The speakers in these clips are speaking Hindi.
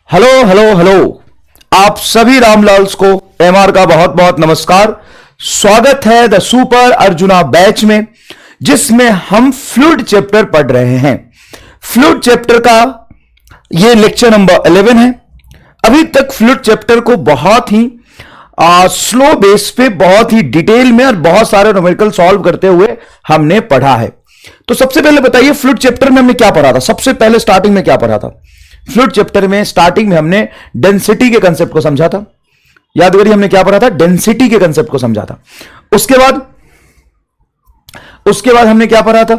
Hello hello hello. आप सभी रामलाल्स को एमआर का बहुत बहुत नमस्कार। स्वागत है द सुपर अर्जुना बैच में, जिसमें हम फ्लूइड चैप्टर पढ़ रहे हैं। फ्लूइड चैप्टर का ये लेक्चर नंबर 11 है। अभी तक फ्लूइड चैप्टर को बहुत ही स्लो बेस पे, बहुत ही डिटेल में और बहुत सारे न्यूमेरिकल सॉल्व करते हुए हमने पढ़ा है। तो सबसे पहले बताइए, फ्लूइड चैप्टर में हमने क्या पढ़ा था? सबसे पहले स्टार्टिंग में क्या पढ़ा था? फ्लूइड चैप्टर में स्टार्टिंग में हमने डेंसिटी के कंसेप्ट को समझा था। याद करिए, हमने क्या पढ़ा था? डेंसिटी के कंसेप्ट को समझा था। उसके बाद हमने क्या पढ़ा था?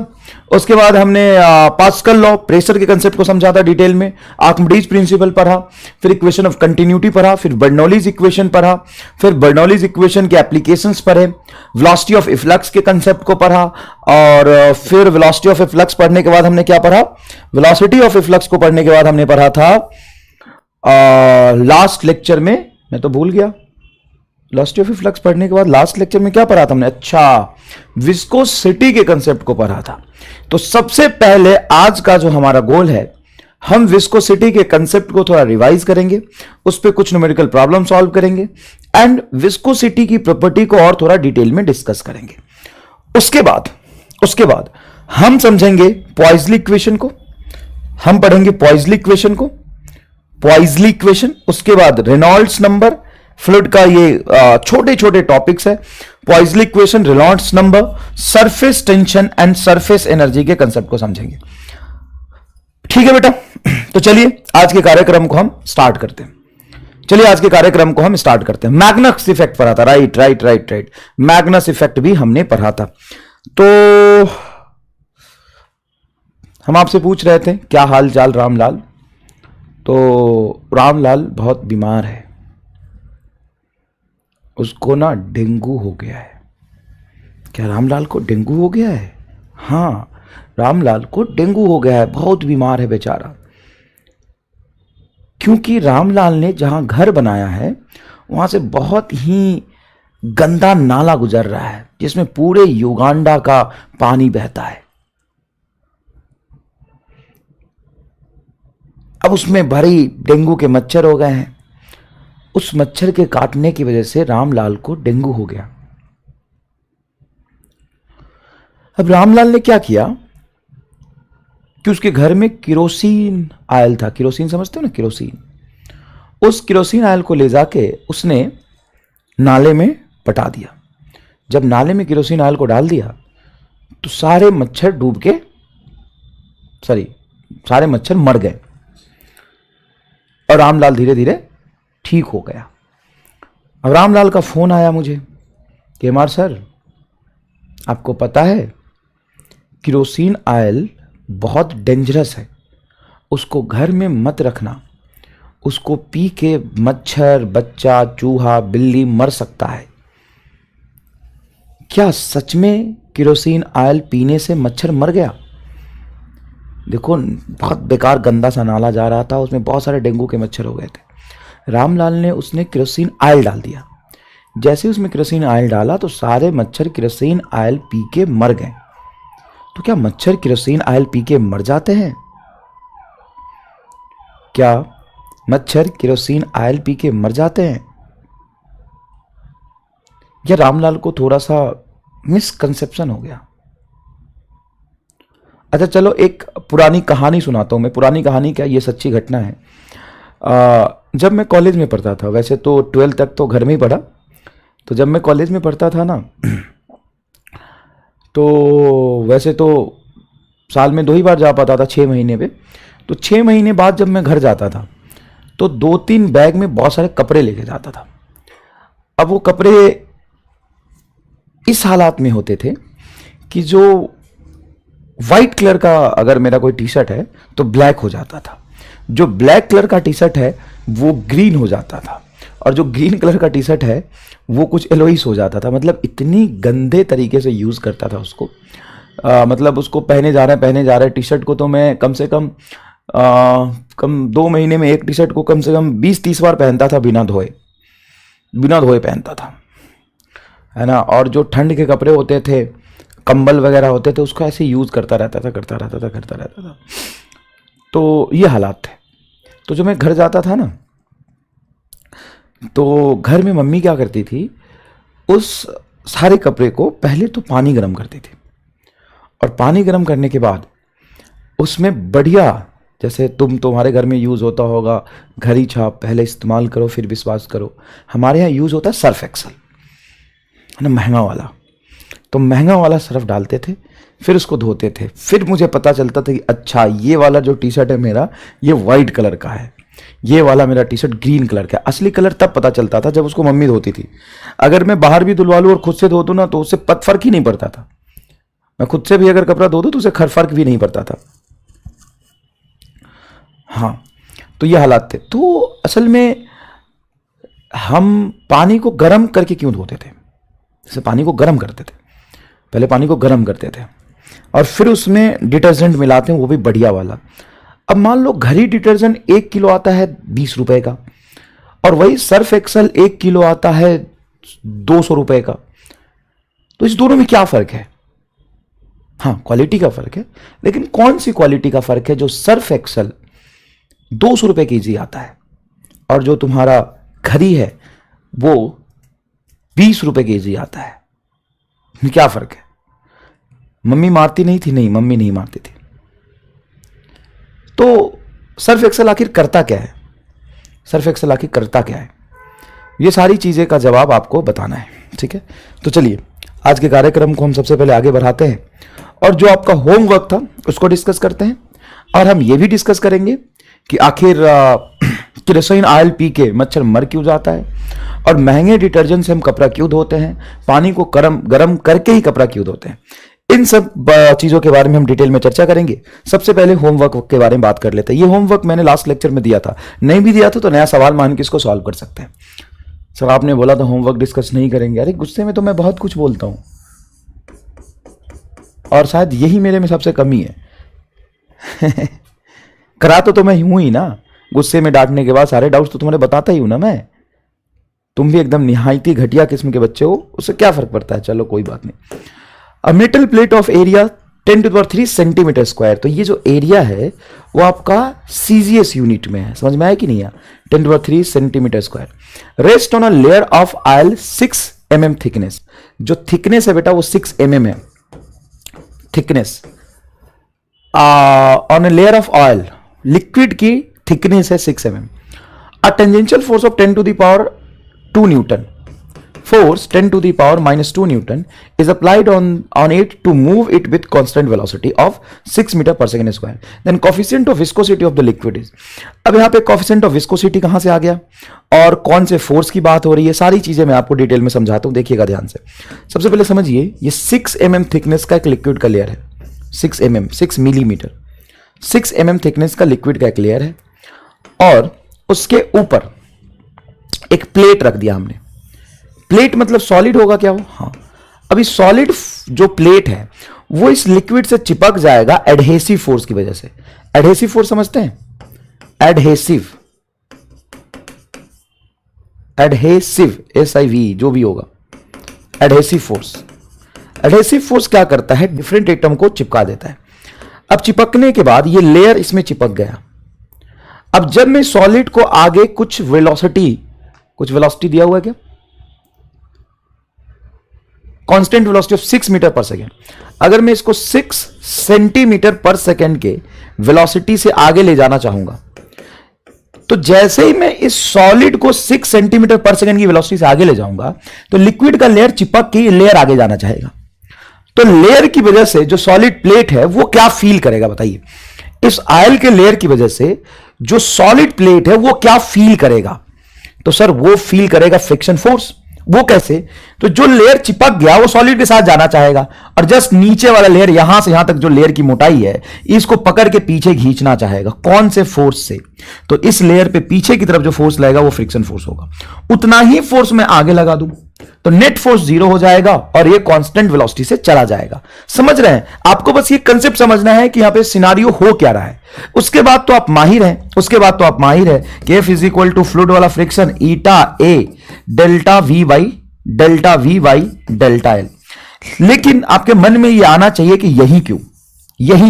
उसके बाद हमने पास्कल लॉ, प्रेशर के कंसेप्ट को समझा था डिटेल में। आर्किमिडीज प्रिंसिपल पढ़ा, फिर इक्वेशन ऑफ कंटिन्यूटी पढ़ा, फिर बर्नौलीज इक्वेशन पढ़ा, फिर बर्नौलीज इक्वेशन के एप्लीकेशंस पढ़े, वेलोसिटी ऑफ इफ्लक्स के कंसेप्ट को पढ़ा, और फिर वेलोसिटी ऑफ इफ्लक्स पढ़ने के बाद हमने क्या पढ़ा? वेलोसिटी ऑफ इफ्लक्स को पढ़ने के बाद हमने पढ़ा था लास्ट लेक्चर में, मैं तो भूल गया, वेलोसिटी ऑफ इफ्लक्स पढ़ने के बाद लास्ट लेक्चर में क्या पढ़ा था हमने? अच्छा, विस्कोसिटी के कंसेप्ट को पढ़ा था। तो सबसे पहले आज का जो हमारा गोल है, हम विस्कोसिटी के कंसेप्ट को थोड़ा रिवाइज करेंगे, उस पर कुछ न्यूमेरिकल प्रॉब्लम सॉल्व करेंगे एंड विस्कोसिटी की प्रॉपर्टी को और थोड़ा डिटेल में डिस्कस करेंगे। उसके बाद हम समझेंगे पॉइजली इक्वेशन को, हम पढ़ेंगे पॉइजली इक्वेशन को, पॉइजली इक्वेशन। उसके बाद रेनॉल्ड्स नंबर, फ्लूइड का ये छोटे छोटे टॉपिक्स है। Poiseuille equation, Reynolds number, surface tension and surface energy के कंसेप्ट को समझेंगे। ठीक है बेटा, तो चलिए आज के कार्यक्रम को हम स्टार्ट करते हैं। मैग्नस इफेक्ट पढ़ा था, राइट। मैग्नस इफेक्ट भी हमने पढ़ा था। तो हम आपसे पूछ रहे थे क्या हाल चाल रामलाल। तो रामलाल बहुत बीमार है, उसको ना डेंगू हो गया है। क्या रामलाल को डेंगू हो गया है? हाँ, रामलाल को डेंगू हो गया है, बहुत बीमार है बेचारा। क्योंकि रामलाल ने जहां घर बनाया है वहां से बहुत ही गंदा नाला गुजर रहा है, जिसमें पूरे युगांडा का पानी बहता है। अब उसमें भरी डेंगू के मच्छर हो गए हैं। उस मच्छर के काटने की वजह से रामलाल को डेंगू हो गया। अब रामलाल ने क्या किया कि उसके घर में किरोसिन आयल था। किरोसिन समझते हो ना, किरोसिन। उस किरोसिन आयल को ले जाके उसने नाले में पटा दिया। जब नाले में किरोसिन आयल को डाल दिया तो सारे मच्छर मर गए और रामलाल धीरे धीरे ठीक हो गया। अब रामलाल का फोन आया मुझे कि एमआर सर, आपको पता है किरोसिन आयल बहुत डेंजरस है, उसको घर में मत रखना, उसको पी के मच्छर, बच्चा, चूहा, बिल्ली मर सकता है। क्या सच में किरोसिन आयल पीने से मच्छर मर गया? देखो, बहुत बेकार गंदा सा नाला जा रहा था, उसमें बहुत सारे डेंगू के मच्छर हो गए थे। रामलाल ने उसने किरोसिन आयल डाल दिया। जैसे उसमें किरोसिन आयल डाला तो सारे मच्छर किरोसिन आयल पी के मर गए। तो क्या मच्छर किरोसिन आयल पी के मर जाते हैं? क्या मच्छर किरोसिन आयल पी के मर जाते हैं? यह रामलाल को थोड़ा सा मिसकंसेप्शन हो गया। अच्छा चलो, एक पुरानी कहानी सुनाता हूं मैं। पुरानी कहानी क्या, ये सच्ची घटना है। जब मैं कॉलेज में पढ़ता था, वैसे तो 12th तक तो घर में ही पढ़ा, तो जब मैं कॉलेज में पढ़ता था ना, तो वैसे तो साल में 2 ही बार जा पाता था, 6 महीने पे। तो 6 महीने बाद जब मैं घर जाता था तो 2-3 बैग में बहुत सारे कपड़े लेके जाता था। अब वो कपड़े इस हालात में होते थे कि जो वाइट कलर का अगर मेरा कोई टी शर्ट है तो ब्लैक हो जाता था, जो ब्लैक कलर का टी शर्ट है वो ग्रीन हो जाता था, और जो ग्रीन कलर का टी शर्ट है वो कुछ येलोइश हो जाता था। मतलब इतनी गंदे तरीके से यूज़ करता था उसको। मतलब उसको पहने जा रहे टी शर्ट को तो मैं कम से कम 2 महीने में एक टी शर्ट को कम से कम 20-30 बार पहनता था, बिना धोए पहनता था, है ना। और जो ठंड के कपड़े होते थे, कंबल वगैरह होते थे, उसको ऐसे यूज़ करता रहता था। तो ये हालात थे। तो जब मैं घर जाता था ना, तो घर में मम्मी क्या करती थी, उस सारे कपड़े को पहले तो पानी गर्म करती थी, और पानी गर्म करने के बाद उसमें बढ़िया, जैसे तुम्हारे घर में यूज़ होता होगा घड़ी छाप, पहले इस्तेमाल करो फिर विश्वास करो, हमारे यहाँ यूज़ होता है सर्फ एक्सल, है ना, महंगा वाला। तो महंगा वाला सर्फ डालते थे, फिर उसको धोते थे। फिर मुझे पता चलता था कि अच्छा ये वाला जो टी शर्ट है मेरा, ये वाइट कलर का है, ये वाला मेरा टी शर्ट ग्रीन कलर का है। असली कलर तब पता चलता था जब उसको मम्मी धोती थी। अगर मैं बाहर भी धुलवा लूँ और खुद से धो दूँ ना, तो उससे फर्क ही नहीं पड़ता था। मैं खुद से भी अगर कपड़ा धो दूँ तो उसे फर्क भी नहीं पड़ता था। हाँ, तो ये हालात थे। तो असल में हम पानी को गर्म करके क्यों धोते थे? जैसे पानी को गर्म करते थे, पहले पानी को गर्म करते थे और फिर उसमें डिटर्जेंट मिलाते हैं, वो भी बढ़िया वाला। अब मान लो घड़ी डिटर्जेंट 1 किलो आता है 20 रुपए का, और वही सर्फ एक्सल 1 किलो आता है 200 रुपए का। तो इस दोनों में क्या फर्क है? हाँ, क्वालिटी का फर्क है, लेकिन कौन सी क्वालिटी का फर्क है? जो सर्फ एक्सल 200 रुपए केजी आता है और जो तुम्हारा घड़ी है वो 20 रुपए केजी आता है, क्या फर्क है? मम्मी मारती नहीं थी? नहीं, मम्मी नहीं मारती थी। तो सर्फ एक्सल आखिर करता क्या है? सर्फ एक्सल आखिर करता क्या है? ये सारी चीजें का जवाब आपको बताना है, ठीक है? तो चलिए आज के कार्यक्रम को हम सबसे पहले आगे बढ़ाते हैं, और जो आपका होमवर्क था उसको डिस्कस करते हैं, और हम ये भी डिस्कस करेंगे कि आखिर केरोसिन ऑयल पी के मच्छर मर क्यों जाता है, और महंगे डिटर्जेंट से हम कपड़ा क्यों धोते हैं, पानी को गरम करके ही कपड़ा क्यों धोते हैं। इन सब चीजों के बारे में हम डिटेल में चर्चा करेंगे। सबसे पहले होमवर्क के बारे में बात कर लेते हैं। ये होमवर्क मैंने लास्ट लेक्चर में दिया था, नहीं भी दिया था तो नया सवाल मान के इसको सॉल्व कर सकते हैं। सर आपने बोला था होमवर्क डिस्कस नहीं करेंगे। अरे गुस्से में तो मैं बहुत कुछ बोलता हूं, और शायद यही मेरे में सबसे कमी है। करा तो मैं हूं ही ना, गुस्से में डांटने के बाद सारे डाउट्स तो तुम्हारे बताता ही हूं ना मैं। तुम भी एकदम निहायती घटिया किस्म के बच्चे हो, उससे क्या फर्क पड़ता है? चलो कोई बात नहीं। A metal plate of area 10⁻³ centimetre square. तो ये जो एरिया है वो आपका सीजीएस यूनिट में है, समझ में आया कि नहीं? 10⁻³ centimetre square. Rest on a layer of oil 6 mm thickness. जो थिकनेस है बेटा वो 6 mm है, thickness on a layer of oil. Liquid की थिकनेस है 6 mm। A tangential force of 10⁻² Newton, force 10⁻⁻² Newton is applied on it to move it with constant velocity of 6 meter per second square. Then coefficient of viscosity of the liquid is। अब यहाँ पे coefficient of viscosity कहाँ से आ गया और कौन से फोर्स की बात हो रही है, सारी चीजें मैं आपको डिटेल में समझाता हूँ, देखिएगा ध्यान से। सबसे पहले समझिए, ये 6 mm थिकनेस का एक लिक्विड का लेयर है। 6 mm, 6 मिलीमीटर, 6 mm थिकनेस का लिक्विड का एक लेयर है, और उसके ऊपर एक प्लेट रख दिया हमने। प्लेट मतलब सॉलिड होगा क्या वो? हाँ। अभी सॉलिड जो प्लेट है वो इस लिक्विड से चिपक जाएगा एडहेसिव फोर्स की वजह से। एडहेसिव फोर्स समझते हैं? एडहेसिव, एडहेसिव, SIV जो भी होगा, एडहेसिव फोर्स। एडहेसिव फोर्स क्या करता है? डिफरेंट एटम को चिपका देता है। अब चिपकने के बाद ये लेयर इसमें चिपक गया। अब जब मैं सॉलिड को आगे कुछ वेलोसिटी दिया हुआ है क्या? Constant velocity of 6 metre per second. अगर मैं इसको 6 सेंटीमीटर पर सेकेंड के वेलोसिटी से आगे ले जाना चाहूंगा, तो जैसे ही मैं इस सॉलिड को 6 सेंटीमीटर पर सेकेंड की वेलोसिटी से आगे ले जाऊंगा, तो लिक्विड का लेयर चिपक के लेयर आगे जाना चाहेगा। तो लेयर की वजह से जो सॉलिड प्लेट है वो क्या फील करेगा बताइए? इस ऑयल के लेयर की वजह से जो सॉलिड प्लेट है वो क्या फील करेगा? तो सर वो फील करेगा फ्रिक्शन फोर्स। वो कैसे? तो जो लेयर चिपक गया वो सॉलिड के साथ जाना चाहेगा, और जस्ट नीचे वाला लेयर, यहां से यहां तक जो लेयर की मोटाई है, इसको पकड़ के पीछे खींचना चाहेगा। कौन से फोर्स से? तो इस लेयर पे पीछे की तरफ जो फोर्स लगेगा वो फ्रिक्शन फोर्स होगा। उतना ही फोर्स मैं आगे लगा दूं तो नेट फोर्स 0 हो जाएगा और ये कांस्टेंट वेलोसिटी से चला जाएगा। समझ रहे हैं? आपको बस ये कंसेप्ट समझना है कि यहां पे सिनारियो हो क्या रहा है। उसके बाद तो आप माहिर हैं, कि F = फ्लूइड वाला friction eta A delta V by delta V by delta L। लेकिन आपके मन में ये आना चाहिए कि यही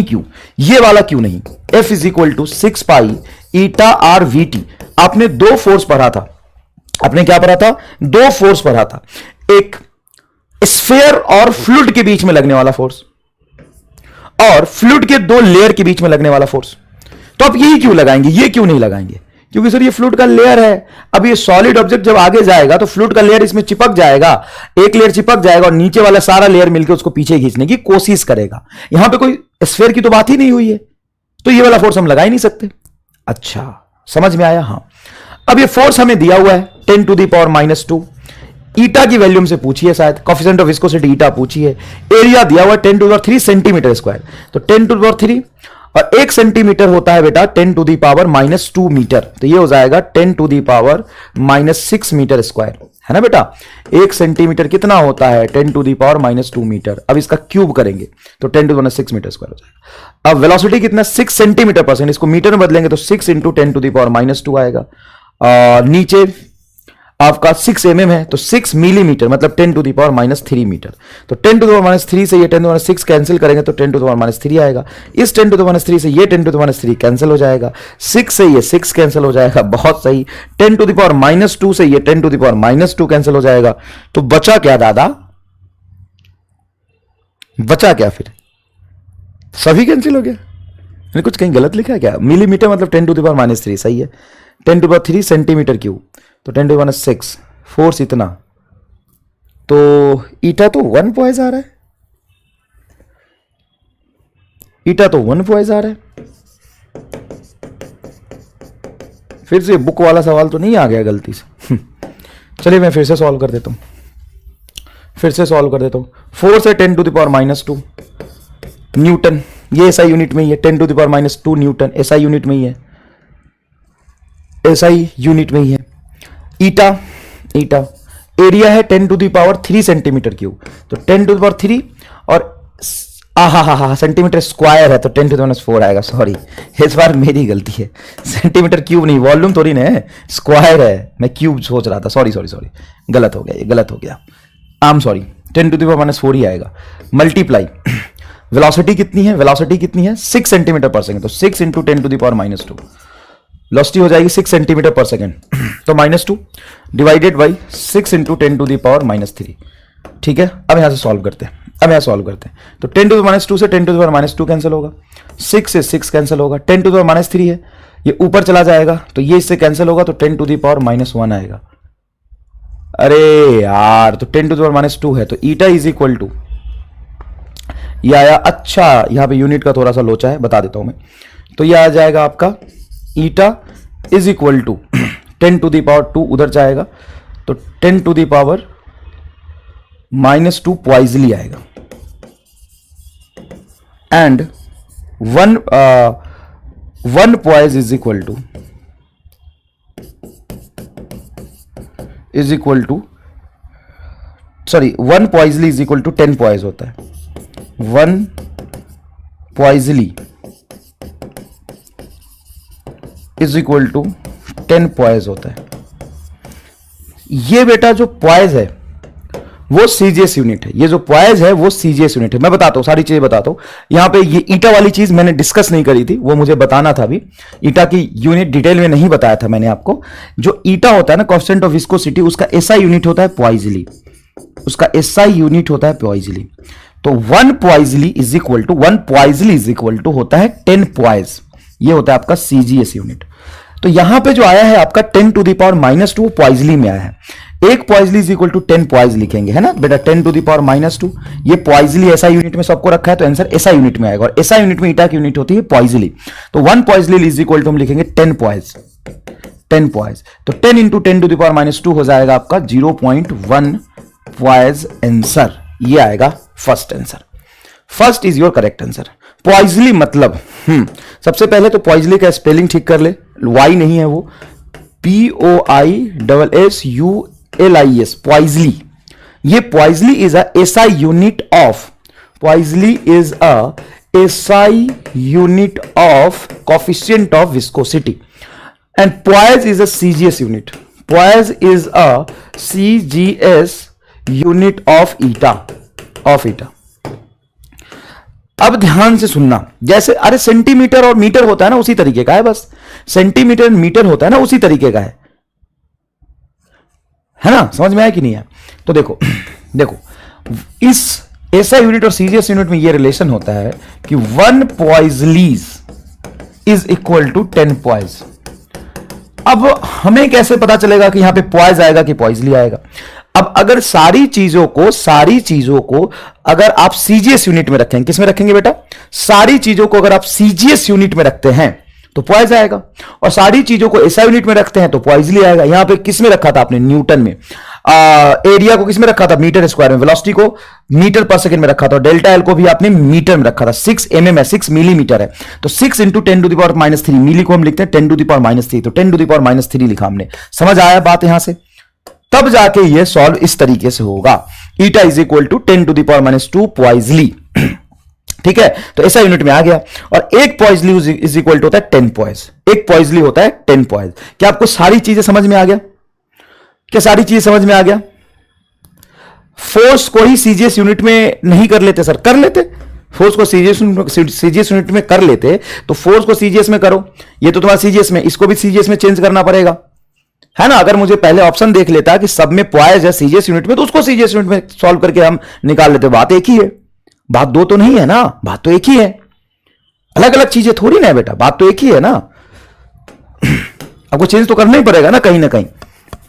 क्यों, ये वाला क्यों नहीं? F = 6 pi eta r v t. आपने दो फोर्स पढ़ा था, आपने क्या पढ़ा था? दो फोर्स पढ़ा था, एक स्फीयर और फ्लूइड के बीच में लगने वाला फोर्स और फ्लूइड के दो लेयर के बीच में लगने वाला फोर्स। तो आप यही क्यों लगाएंगे, ये क्यों नहीं लगाएंगे? क्योंकि सर ये फ्लूइड का लेयर है। अब ये सॉलिड ऑब्जेक्ट जब आगे जाएगा तो फ्लूइड का लेयर इसमें चिपक जाएगा, एक लेयर चिपक जाएगा और नीचे वाला सारा लेयर मिलकर उसको पीछे खींचने की कोशिश करेगा। यहां पे कोई स्फीयर की तो बात ही नहीं हुई है, तो ये वाला फोर्स हम लगा ही नहीं सकते। अच्छा, समझ में आया? हां। अब ये फोर्स हमें दिया हुआ है 10⁻²। ईटा की वैल्यू से पूछी है शायद, कोएफिशिएंट ऑफ विस्कोसिटी ईटा पूछी है। एरिया दिया हुआ है 10⁻³ सेंटीमीटर स्क्वायर, तो 10⁻³ और 1 सेंटीमीटर होता है बेटा 10⁻² मीटर, तो ये हो जाएगा 10⁻6 मीटर स्क्वायर, है ना बेटा? 1 सेंटीमीटर कितना होता है? 10⁻² मीटर। अब इसका क्यूब करेंगे तो 10⁻6 मीटर स्क्वायर हो जाएगा। अब वेलोसिटी कितना? 6 सेंटीमीटर पर सेकंड, इसको मीटर में बदलेंगे तो 6 × 10⁻² आएगा। नीचे आपका 6 mm है तो 6 मिलीमीटर मतलब 10⁻³ मीटर। तो 10⁻³ से ये 10⁻6 कैंसिल करेंगे तो 10⁻³ आएगा। इस 10⁻³ से ये 10⁻³ कैंसिल हो जाएगा, 6 से ये 6 कैंसिल हो जाएगा, बहुत सही। 10⁻² से ये 10⁻² कैंसिल हो जाएगा, तो बचा क्या दादा? बचा क्या फिर? सभी कैंसिल हो गया। मैंने कुछ कहीं गलत लिखा है क्या? मिलीमीटर मतलब 10⁻³ सही है। 10⁻³ सेंटीमीटर क्यूब तो 10⁻6 फोर्स इतना, तो ईटा तो 1 पॉइज आ रहा है, ईटा तो 1 पॉइज आ रहा है। फिर से बुक वाला सवाल तो नहीं आ गया गलती से? चलिए मैं फिर से सॉल्व कर देता हूं, फोर्स है 10⁻² न्यूटन, ये एसआई यूनिट में ही है। 10⁻² न्यूटन एसआई यूनिट में ही है, एसआई यूनिट में ही है। ईटा एरिया है 10⁻³ सेंटीमीटर क्यूब, तो 10⁻³ और सेंटीमीटर स्क्वायर है तो 10⁻⁴ आएगा। सॉरी, इस बार मेरी गलती है, सेंटीमीटर क्यूब नहीं, वॉल्यूम थोड़ी ना है, स्क्वायर है, मैं क्यूब सोच रहा था। सॉरी, गलत हो गया, ये गलत हो गया। आम सॉरी, 10⁻⁴ ही आएगा। मल्टीप्लाई वेलोसिटी कितनी है? 6 सेंटीमीटर पर सेकंड, तो 6 × 10⁻²। वेलोसिटी हो जाएगी 6 सेंटीमीटर पर सेकंड, तो -2 डिवाइडेड बाई 6 × 10⁻³ ठीक है। अब यहां से सॉल्व करते हैं, तो 10⁻² से 10⁻² कैंसिल होगा, 6 से 6 कैंसिल होगा, 10⁻³ है, ये ऊपर चला जाएगा तो ये इससे कैंसिल होगा तो 10⁻⁻1 आएगा। अरे यार, तो 10⁻² है तो ईटा इज इक्वल टू ये आया। अच्छा, यहां पे यूनिट का थोड़ा सा लोचा है, बता देता हूं मैं। तो ये आ जाएगा आपका ईटा इज इक्वल टू 10⁻² उधर जाएगा तो 10⁻² पॉइजली आएगा, and 1 poise is equal to sorry 1 poiseuille is equal to 10 poise होता है। 1 poiseuille is equal to 10 poise होता है। ये बेटा जो पॉइज है वो सीजीएस यूनिट है, ये जो पॉइज है वो सीजीएस यूनिट है। मैं बताता हूं, सारी चीजें बताता हूं। यहां पे ये ईटा वाली चीज मैंने डिस्कस नहीं करी थी, वो मुझे बताना था अभी। ईटा की यूनिट डिटेल में नहीं बताया था मैंने आपको। जो ईटा होता है ना, कोएफिशिएंट ऑफ विस्कोसिटी, उसका एसआई यूनिट होता है पॉइजली, तो 1 पॉइजली इज इक्वल टू होता है 10 पॉइज, ये होता है आपका सीजीएस यूनिट। तो यहां पे जो आया है आपका 10⁻² पॉइजली में आया है। 1 poiseuille is equal to 10 poise लिखेंगे, है ना बेटा? 10⁻², ये पॉइजली एसआई यूनिट में सबको रखा है तो आंसर एसआई यूनिट में आएगा, और एसआई यूनिट में ईटा की यूनिट होती है पॉइजली। तो 1 पॉइजली इज इक्वल टू हम लिखेंगे 10 पॉइज। तो 10 × 10⁻² हो जाएगा आपका 0.1 पॉइज आंसर। ये आएगा first answer. First is your correct answer. Poiseuille मतलब सबसे पहले तो पॉइजली का स्पेलिंग ठीक कर ले, वाई नहीं है वो, POISSULIS, पॉइजली। ये poiseuille is a SI unit of coefficient of viscosity, and poise is a CGS unit. Poise is a CGS unit of eta. अब ध्यान से सुनना, जैसे अरे सेंटीमीटर और मीटर होता है ना, उसी तरीके का है बस। सेंटीमीटर मीटर होता है ना, उसी तरीके का है ना? समझ में आया कि नहीं है? तो देखो देखो, इस एसआई यूनिट और सीजीएस यूनिट में यह रिलेशन होता है कि 1 पॉइजलीज इज इक्वल टू 10 पॉइज। अब हमें कैसे पता चलेगा कि यहां पे पॉइज आएगा कि पॉइजली आएगा? अब अगर सारी चीजों को अगर आप सीजीएस यूनिट में रखेंगे, किस में रखेंगे बेटा? सारी चीजों को अगर आप सीजीएस यूनिट में रखते हैं तो पॉइज आएगा, और सारी चीजों को एसआई यूनिट में रखते हैं तो पॉइजली आएगा। यहां पे किस में रखा था आपने? न्यूटन में। एरिया को किस में रखा था? मीटर स्क्वायर में। वेलोसिटी को मीटर पर सेकंड में रखा था। डेल्टा एल को भी आपने मीटर में रखा था। 6 mm है, 6 मिलीमीटर है, तो 6 इंटू 10⁻³ मिली को हम लिखते हैं 10⁻³ तो 10⁻³ लिखा हमने। समझ आया बात यहां से? तब जाके ये सॉल्व इस तरीके से होगा, ईटा इज इक्वल टू 10⁻² पॉइजली। ठीक है, तो ऐसा यूनिट में आ गया। और एक पॉइजली इज इक्वल टू होता है 10 पॉइज। एक पॉइजली होता है 10 पॉइज। क्या आपको सारी चीजें समझ में आ गया? क्या सारी चीजें समझ में आ गया? फोर्स को ही सीजीएस यूनिट में नहीं कर लेते सर? कर लेते। फोर्स को सीजीएस यूनिट में कर लेते तो फोर्स को सीजीएस में करो। ये तो तुम्हारा सीजीएस में, इसको भी सीजीएस में चेंज करना पड़ेगा, है ना? अगर मुझे पहले ऑप्शन देख लेता कि सब में पॉइज है सीजीएस यूनिट में, तो उसको सीजीएस यूनिट में सॉल्व करके हम निकाल लेते। बात एक ही है, बात दो तो नहीं है ना, बात तो एक ही है। अलग अलग चीजें थोड़ी ना है बेटा, बात तो एक ही है ना। आपको चेंज तो करना ही पड़ेगा ना कहीं कहीं।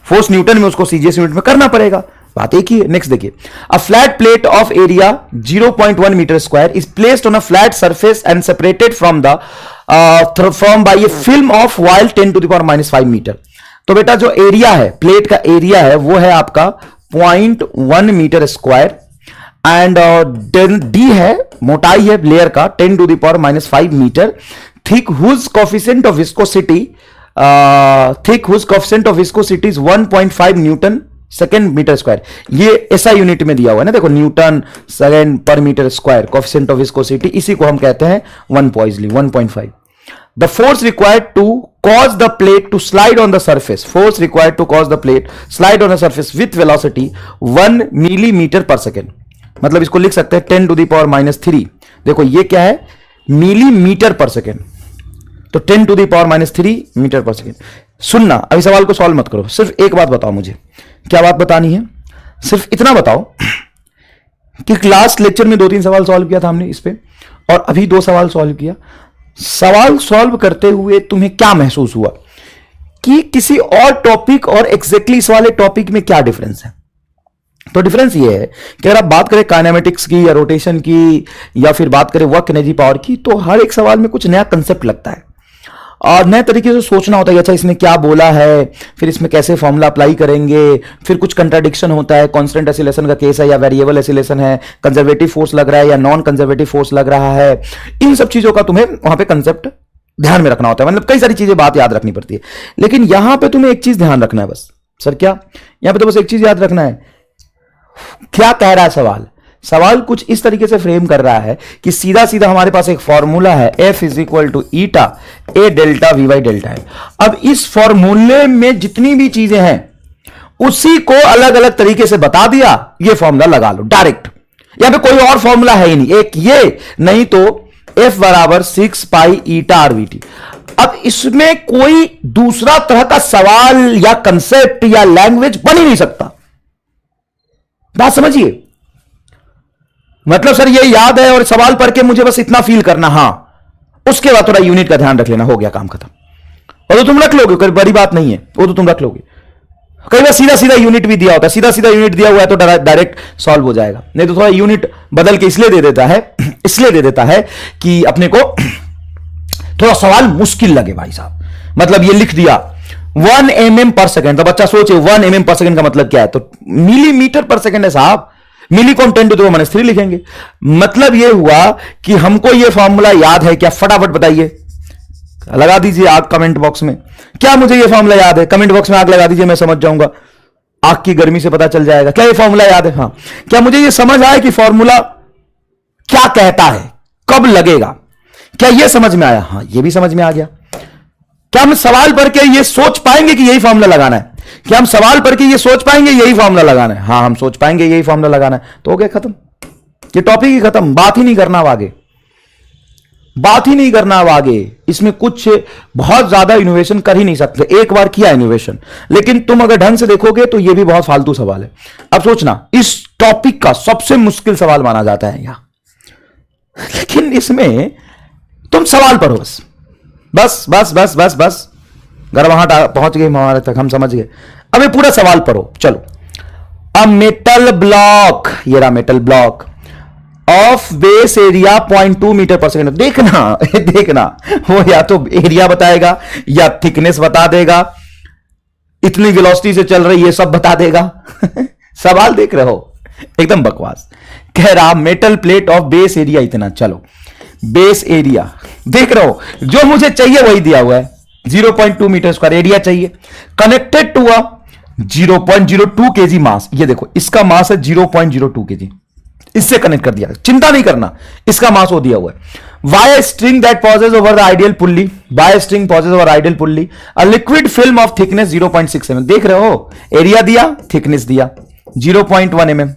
फोर्स न्यूटन में, उसको सीजीएस यूनिट में करना पड़ेगा, बात एक ही है। नेक्स्ट देखिए, a flat plate of area 0.1 metre square is placed on a flat surface and separated from by a film of oil 10⁻⁵ metre. तो बेटा जो एरिया है, प्लेट का एरिया है, वो है आपका 0.1 मीटर स्क्वायर, एंड डी है, मोटाई है लेयर का 10⁻⁵ metre, thick whose coefficient of viscosity is 1.5 newton second metre square. ये ऐसा यूनिट में दिया हुआ है ना, देखो newton second per metre square, coefficient of viscosity, इसी को हम कहते हैं 1 पॉइजली, 1.5। The force required to cause the plate to slide on the surface. Force required to cause the plate slide on the surface with velocity 1 millimeter per second. मतलब इसको लिख सकते हैं 10⁻³ देखो ये क्या है? मिलीमीटर पर सेकेंड, तो 10⁻³ मीटर पर सेकेंड। सुनना, अभी सवाल को सॉल्व मत करो, सिर्फ एक बात बताओ मुझे। क्या बात बतानी है? सिर्फ इतना बताओ कि लास्ट लेक्चर में 2-3 सवाल सॉल्व किया था हमने इस पे, और अभी 2 सवाल सॉल्व किया। सवाल सॉल्व करते हुए तुम्हें क्या महसूस हुआ कि किसी और टॉपिक और एग्जैक्टली इस वाले टॉपिक में क्या डिफरेंस है? तो डिफरेंस ये है कि अगर आप बात करें काइनेमेटिक्स की या रोटेशन की, या फिर बात करें वर्क एनर्जी पावर की, तो हर एक सवाल में कुछ नया कंसेप्ट लगता है और नए तरीके से सोचना होता है। अच्छा इसने क्या बोला है, फिर इसमें कैसे फॉर्मूला अप्लाई करेंगे, फिर कुछ कंट्राडिक्शन होता है, कांस्टेंट एसिलेशन का केस है या वेरिएबल एसिलेशन है, कंजर्वेटिव फोर्स लग रहा है या नॉन कंजर्वेटिव फोर्स लग रहा है, इन सब चीजों का तुम्हें वहां पे कंसेप्ट ध्यान में रखना होता है। मतलब कई सारी चीजें बात याद रखनी पड़ती है, लेकिन यहां पर तुम्हें एक चीज ध्यान रखना है बस। सर क्या? यहां पर तो बस एक चीज याद रखना है, क्या कह रहा है सवाल। सवाल कुछ इस तरीके से फ्रेम कर रहा है कि सीधा सीधा हमारे पास एक फॉर्मूला है, F is equal to eta A delta V by delta है। अब इस फॉर्मूले में जितनी भी चीजें हैं उसी को अलग अलग तरीके से बता दिया, ये फॉर्मूला लगा लो डायरेक्ट। यहां पे कोई और फॉर्मूला है ही नहीं, एक ये नहीं तो F बराबर 6 pi eta r v T. अब इसमें कोई दूसरा तरह का सवाल या कंसेप्ट या लैंग्वेज बन ही नहीं सकता। बात समझिए, मतलब सर ये याद है और सवाल पढ़ के मुझे बस इतना फील करना, हां उसके बाद थोड़ा यूनिट का ध्यान रख लेना, हो गया काम खत्म। और तो तुम रख लोगे, कोई बड़ी बात नहीं है, वो तो तुम रख लोगे। कई बार सीधा सीधा यूनिट भी दिया होता है, सीधा सीधा यूनिट दिया हुआ है तो डायरेक्ट सॉल्व हो जाएगा, नहीं तो थोड़ा यूनिट बदल के इसलिए दे देता है कि अपने को थोड़ा सवाल मुश्किल लगे भाई साहब। मतलब ये लिख दिया 1 mm पर सेकेंड, तो बच्चा सोचे 1 mm पर सेकेंड का मतलब क्या है, तो मिलीमीटर पर सेकेंड है साहब। मिली को हम 10⁻³ लिखेंगे। मतलब यह हुआ कि हमको यह फॉर्मूला याद है क्या? फटाफट बताइए, लगा दीजिए आग कमेंट बॉक्स में। क्या मुझे यह फॉर्मूला याद है? कमेंट बॉक्स में आग लगा दीजिए, मैं समझ जाऊंगा। आग की गर्मी से पता चल जाएगा क्या यह फॉर्मूला याद है। हाँ, क्या मुझे यह समझ आया कि फॉर्मूला क्या कहता है, कब लगेगा? क्या यह समझ में आया? हाँ, यह भी समझ में आ गया। क्या हम सवाल पढ़ के ये सोच पाएंगे कि यही फॉर्मूला लगाना है? क्या हम सवाल पढ़ के ये सोच पाएंगे यही फॉर्मूला लगाना है? हाँ, हम सोच पाएंगे यही फॉर्मूला लगाना है, तो हो गया खत्म, ये टॉपिक ही खत्म, बात ही नहीं करना अब आगे। बात ही नहीं करना अब आगे, इसमें कुछ बहुत ज्यादा इनोवेशन कर ही नहीं सकते। एक बार किया इनोवेशन, लेकिन तुम अगर ढंग से देखोगे तो यह भी बहुत फालतू सवाल है। अब सोचना, इस टॉपिक का सबसे मुश्किल सवाल माना जाता है यहां, लेकिन इसमें तुम सवाल पढ़ो बस बस बस बस बस बस घर वहां पहुंच गए हमारे तक, हम समझ गए। अब ये पूरा सवाल पढ़ो। चलो, अ मेटल ब्लॉक, ये रहा metal block of base area 0.2 metre per second. देखना देखना, वो या तो एरिया बताएगा या थिकनेस बता देगा, इतनी वेलोसिटी से चल रही है सब बता देगा। सवाल देख रहे हो, एकदम बकवास। कह रहा metal plate of base area इतना। चलो, बेस एरिया देख रहे हो, जो मुझे चाहिए वही दिया हुआ है, 0.2 मीटर स्क्वायर एरिया चाहिए। कनेक्टेड टू अ 0.02 केजी मास, ये देखो इसका मास है 0.02 केजी, इससे कनेक्ट कर दिया, चिंता नहीं करना, इसका मास हो दिया हुआ है। Y string that passes over the ideal pulley, Y string passes over ideal pulley, a liquid film of thickness 0.6 mm। देख रहे हो, एरिया दिया, थिकनेस दिया 0.1 mm।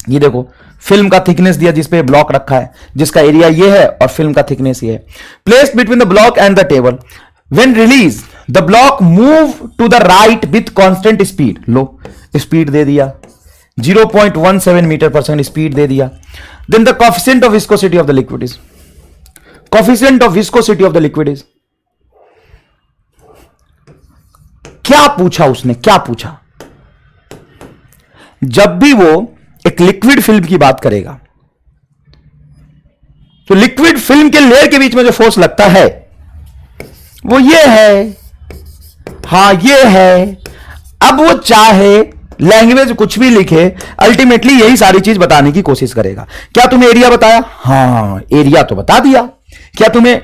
ये देखो फिल्म का थिकनेस दिया जिसपे ब्लॉक रखा है, जिसका एरिया ये है और फिल्म का थिकनेस ये है। Placed between the block and the table, when release the block move to the right with constant speed. लो, स्पीड दे दिया 0.17 मीटर पर सेकंड, स्पीड दे दिया। Then the coefficient of viscosity of the liquid is, coefficient of viscosity of the liquid is, क्या पूछा उसने, क्या पूछा? जब भी वो एक लिक्विड फिल्म की बात करेगा तो लिक्विड फिल्म के लेयर के बीच में जो फोर्स लगता है वो ये है, हां ये है। अब वो चाहे लैंग्वेज कुछ भी लिखे, अल्टीमेटली यही सारी चीज बताने की कोशिश करेगा। क्या तुम्हें एरिया बताया? हां, एरिया तो बता दिया। क्या तुम्हें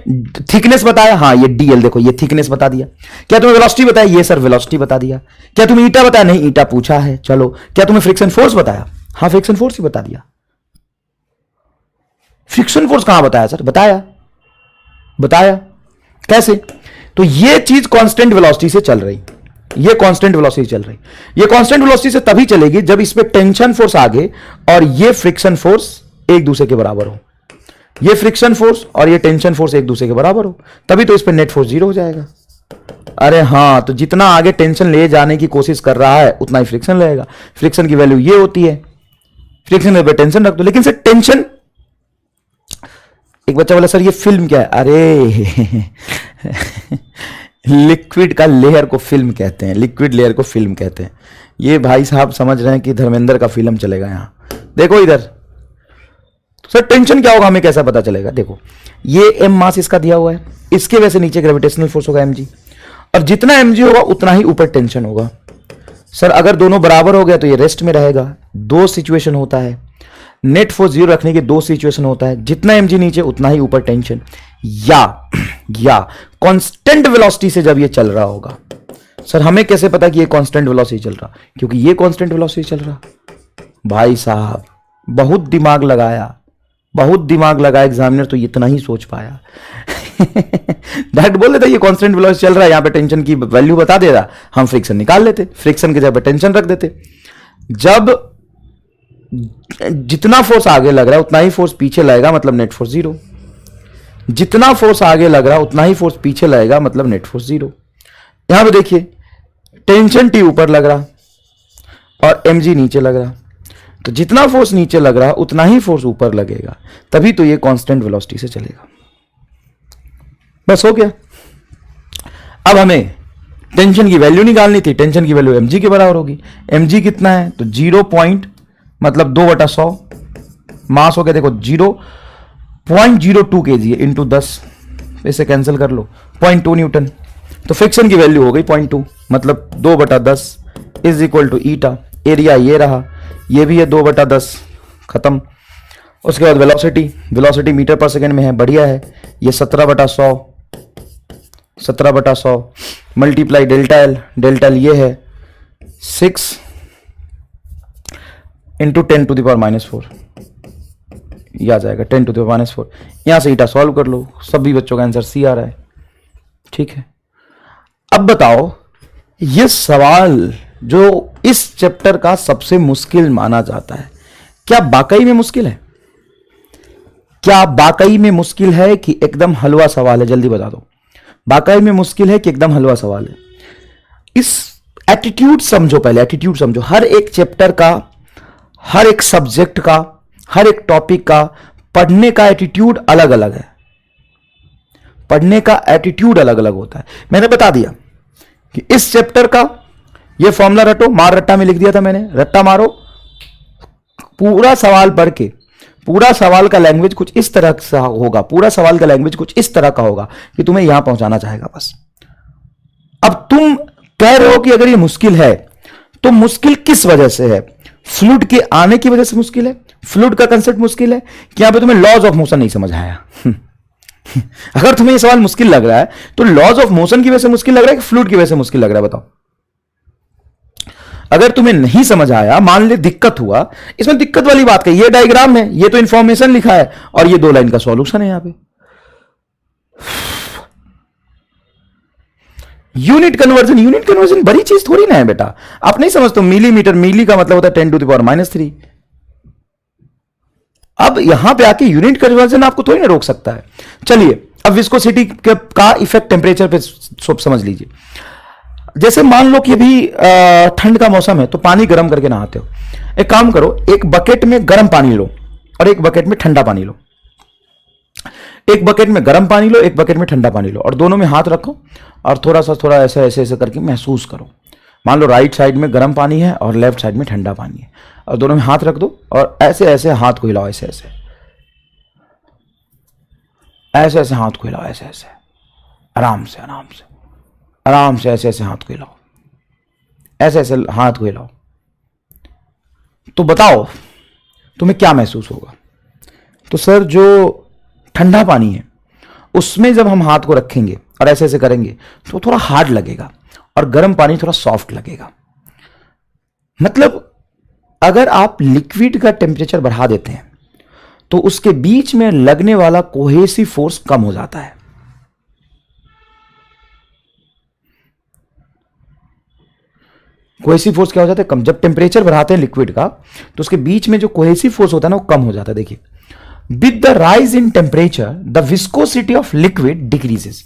थिकनेस बताया? हां, ये डीएल देखो, ये थिकनेस बता दिया। क्या तुम्हें वेलोसिटी बताया? ये सर वेलोसिटी बता दिया। क्या तुम्हें ईटा बताया? नहीं, ईटा पूछा है। चलो, क्या तुम्हें फ्रिक्शन फोर्स बताया? हां, फ्रिक्शन फोर्स ही बता दिया। फ्रिक्शन फोर्स कहां बताया सर? बताया, बताया। कैसे? तो ये चीज कांस्टेंट वेलोसिटी से चल रही, ये कांस्टेंट वेलोसिटी चल रही। ये कांस्टेंट वेलोसिटी से तभी चलेगी जब इस पे टेंशन फोर्स आगे और ये फ्रिक्शन फोर्स एक दूसरे के बराबर हो। ये फ्रिक्शन फोर्स और ये टेंशन फोर्स एक दूसरे के बराबर हो, तभी तो इस पे नेट फोर्स 0 हो जाएगा। अरे हां, तो जितना आगे टेंशन ले जाने की कोशिश कर रहा है उतना ही फ्रिक्शन लगेगा। फ्रिक्शन की वैल्यू ये होती है, फ्रिक्शन पे टेंशन रख दो। लेकिन सर टेंशन, एक बच्चा बोला सर ये फिल्म क्या है? अरे लिक्विड का लेयर को फिल्म कहते हैं, लिक्विड लेयर को फिल्म कहते हैं। ये भाई साहब समझ रहे हैं कि धर्मेंद्र का फिल्म चलेगा यहां। देखो इधर, तो सर टेंशन क्या होगा हमें कैसा पता चलेगा? देखो, ये एम मास इसका दिया हुआ है, इसके वजह से नीचे ग्रेविटेशनल फोर्स होगा mg, और जितना mg होगा उतना ही ऊपर टेंशन होगा। सर अगर दोनों बराबर हो गया तो ये रेस्ट में रहेगा। दो सिचुएशन होता है, नेट फोर्स 0 रखने के दो सिचुएशन होता है, जितना mg नीचे उतना ही ऊपर टेंशन, या कांस्टेंट वेलोसिटी से जब ये चल रहा होगा। सर हमें कैसे पता कि ये कांस्टेंट वेलोसिटी चल रहा? क्योंकि ये कांस्टेंट वेलोसिटी चल रहा। भाई साहब बहुत दिमाग लगाया, बहुत दिमाग लगाया एग्जामिनर तो इतना ही सोच पाया। डायरेक्ट बोल देता ये कांस्टेंट वेलोसिटी चल रहा है, यहां पे टेंशन की वैल्यू बता दे रहा, हम फ्रिक्शन निकाल लेते, फ्रिक्शन की जगह टेंशन रख देते। जब जितना फोर्स आगे लग रहा है उतना ही फोर्स पीछे लगेगा, मतलब नेट फोर्स 0। जितना फोर्स आगे लग रहा है उतना ही फोर्स पीछे लगेगा, मतलब नेट फोर्स 0। यहां पे देखिए टेंशन टी ऊपर लग रहा और mg नीचे लग रहा, तो जितना फोर्स नीचे लग रहा उतना ही फोर्स ऊपर लगेगा, तभी तो ये कांस्टेंट वेलोसिटी से चलेगा। बस हो गया। अब हमें टेंशन की वैल्यू निकालनी थी, टेंशन की वैल्यू mg के बराबर होगी। mg कितना है? तो 0 पॉइंट मतलब 2/100 मास हो गया। देखो 0.02 kg है इंटू 10, इसे कैंसिल कर लो, 0.2 न्यूटन। तो फ्रिक्शन की वैल्यू हो गई 0.2, मतलब 2/10 is equal to eta. Area ये रहा, ये भी है 2/10, खत्म। उसके बाद velocity, velocity metre per second में है, बढ़िया है। ये 17/100 multiply delta L, delta L ये है 6 इंटू 10⁻⁻⁴, ये आ जाएगा 10⁻⁴। यहां से ईटा सॉल्व कर लो, सभी बच्चों का आंसर सी आ रहा है। ठीक है, अब बताओ ये सवाल जो इस चैप्टर का सबसे मुश्किल माना जाता है, क्या वाकई में मुश्किल है? क्या वाकई में मुश्किल है कि एकदम हलवा सवाल है? जल्दी बता दो, वाकई में मुश्किल है कि एकदम हलवा सवाल है? इस एटीट्यूड समझो, पहले एटीट्यूड समझो। हर एक चैप्टर का, हर एक सब्जेक्ट का, हर एक टॉपिक का पढ़ने का एटीट्यूड अलग अलग है। पढ़ने का एटीट्यूड अलग अलग होता है। मैंने बता दिया कि इस चैप्टर का ये फॉर्मूला रटो, मार रट्टा में लिख दिया था मैंने, रट्टा मारो, पूरा सवाल पढ़ के पूरा सवाल का लैंग्वेज कुछ इस तरह से होगा, पूरा सवाल का लैंग्वेज कुछ इस तरह का होगा कि तुम्हें यहां पहुंचाना चाहेगा बस। अब तुम कह रहे हो कि अगर ये मुश्किल है तो मुश्किल किस वजह से है? फ्लूइड के आने की वजह से मुश्किल है? फ्लूइड का कंसेप्ट मुश्किल है कि यहां पे तुम्हें लॉज ऑफ मोशन नहीं समझ आया? अगर तुम्हें ये सवाल मुश्किल लग रहा है तो लॉज ऑफ मोशन की वजह से मुश्किल लग रहा है कि फ्लूइड की वजह से मुश्किल लग रहा है? बताओ। अगर तुम्हें नहीं समझ आया, मान ले दिक्कत हुआ, इसमें दिक्कत वाली बात है, ये डायग्राम है, ये तो इंफॉर्मेशन लिखा है और ये 2 लाइन का सॉल्यूशन है यहां पे। यूनिट कन्वर्जन बड़ी चीज थोड़ी ना है बेटा। आप नहीं समझते? मिलीमीटर, मिली का मतलब होता है 10⁻³ अब यहां पे आके यूनिट कन्वर्जन आपको थोड़ी ना रोक सकता है। चलिए अब विस्कोसिटी का इफेक्ट टेम्परेचर पे समझ लीजिए। जैसे मान लो कि अभी ठंड का मौसम है तो पानी गर्म करके नहाते हो। एक काम करो, एक बकेट में गर्म पानी लो और एक बकेट में ठंडा पानी लो। एक बकेट में गर्म पानी लो, एक बकेट में ठंडा पानी लो और दोनों में हाथ रखो और थोड़ा ऐसे ऐसे ऐसे करके महसूस करो। मान लो राइट साइड में गर्म पानी है और लेफ्ट साइड में ठंडा पानी है और दोनों में हाथ रख दो और ऐसे ऐसे हाथ को हिलाओ, ऐसे ऐसे ऐसे ऐसे हाथ को हिलाओ, ऐसे ऐसे आराम से आराम से आराम से ऐसे ऐसे हाथ को हिलाओ, ऐसे ऐसे हाथ को हिलाओ। तो बताओ तुम्हें क्या महसूस होगा? तो सर जो ठंडा पानी है उसमें जब हम हाथ को रखेंगे और ऐसे ऐसे करेंगे तो थोड़ा हार्ड लगेगा और गर्म पानी थोड़ा सॉफ्ट लगेगा। मतलब अगर आप लिक्विड का टेम्परेचर बढ़ा देते हैं तो उसके बीच में लगने वाला कोहेसिव फोर्स कम हो जाता है। कोहेसिव फोर्स क्या हो जाता है? कम। जब टेम्परेचर बढ़ाते हैं लिक्विड का तो उसके बीच में जो कोहेसिव फोर्स होता है ना वो कम हो जाता है। देखिए, with the rise in temperature the viscosity of liquid decreases.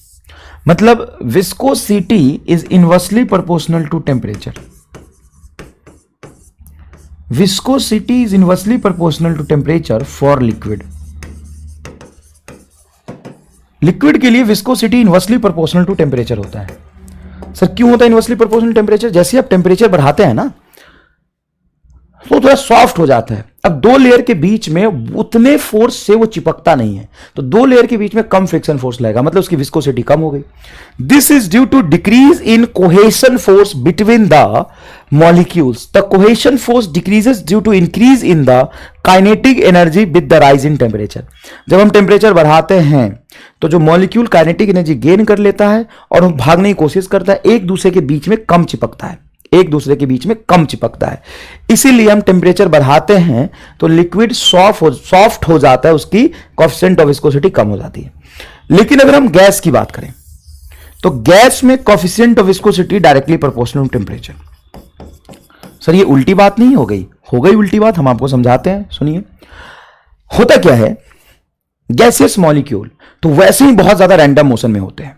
मतलब viscosity is inversely proportional to temperature. Viscosity is inversely proportional to temperature for liquid. Liquid के लिए viscosity inversely proportional to temperature होता है। सर क्यों होता है इनवर्सली प्रोपोर्शनल टेम्परेचर? जैसे आप टेम्परेचर बढ़ाते हैं ना तो थोड़ा सॉफ्ट हो जाता है। अब 2 लेयर के बीच में उतने फोर्स से वो चिपकता नहीं है तो 2 लेयर के बीच में कम फ्रिक्शन फोर्स लगेगा, मतलब उसकी विस्कोसिटी कम हो गई। This is due to decrease in cohesion force between the molecules. The cohesion force decreases due to increase in the kinetic energy with the rise in temperature. जब हम टेम्परेचर बढ़ाते हैं तो जो मॉलिक्यूल काइनेटिक एनर्जी गेन कर लेता है और वो भागने की कोशिश करता है, एक दूसरे के बीच में कम चिपकता है, एक दूसरे के बीच में कम चिपकता है। इसीलिए हम टेम्परेचर बढ़ाते हैं तो लिक्विड सॉफ्ट हो जाता है, उसकी कोएफिशिएंट ऑफ विस्कोसिटी कम हो जाती है। लेकिन अगर हम गैस की बात करें तो गैस में coefficient of viscosity directly proportional to temperature. Sir ये उल्टी बात नहीं हो गई? हो गई उल्टी बात, हम आपको समझाते हैं, सुनिए। होता क्या है, गैसियस मॉलिक्यूल तो वैसे ही बहुत ज्यादा रैंडम मोशन में होते हैं।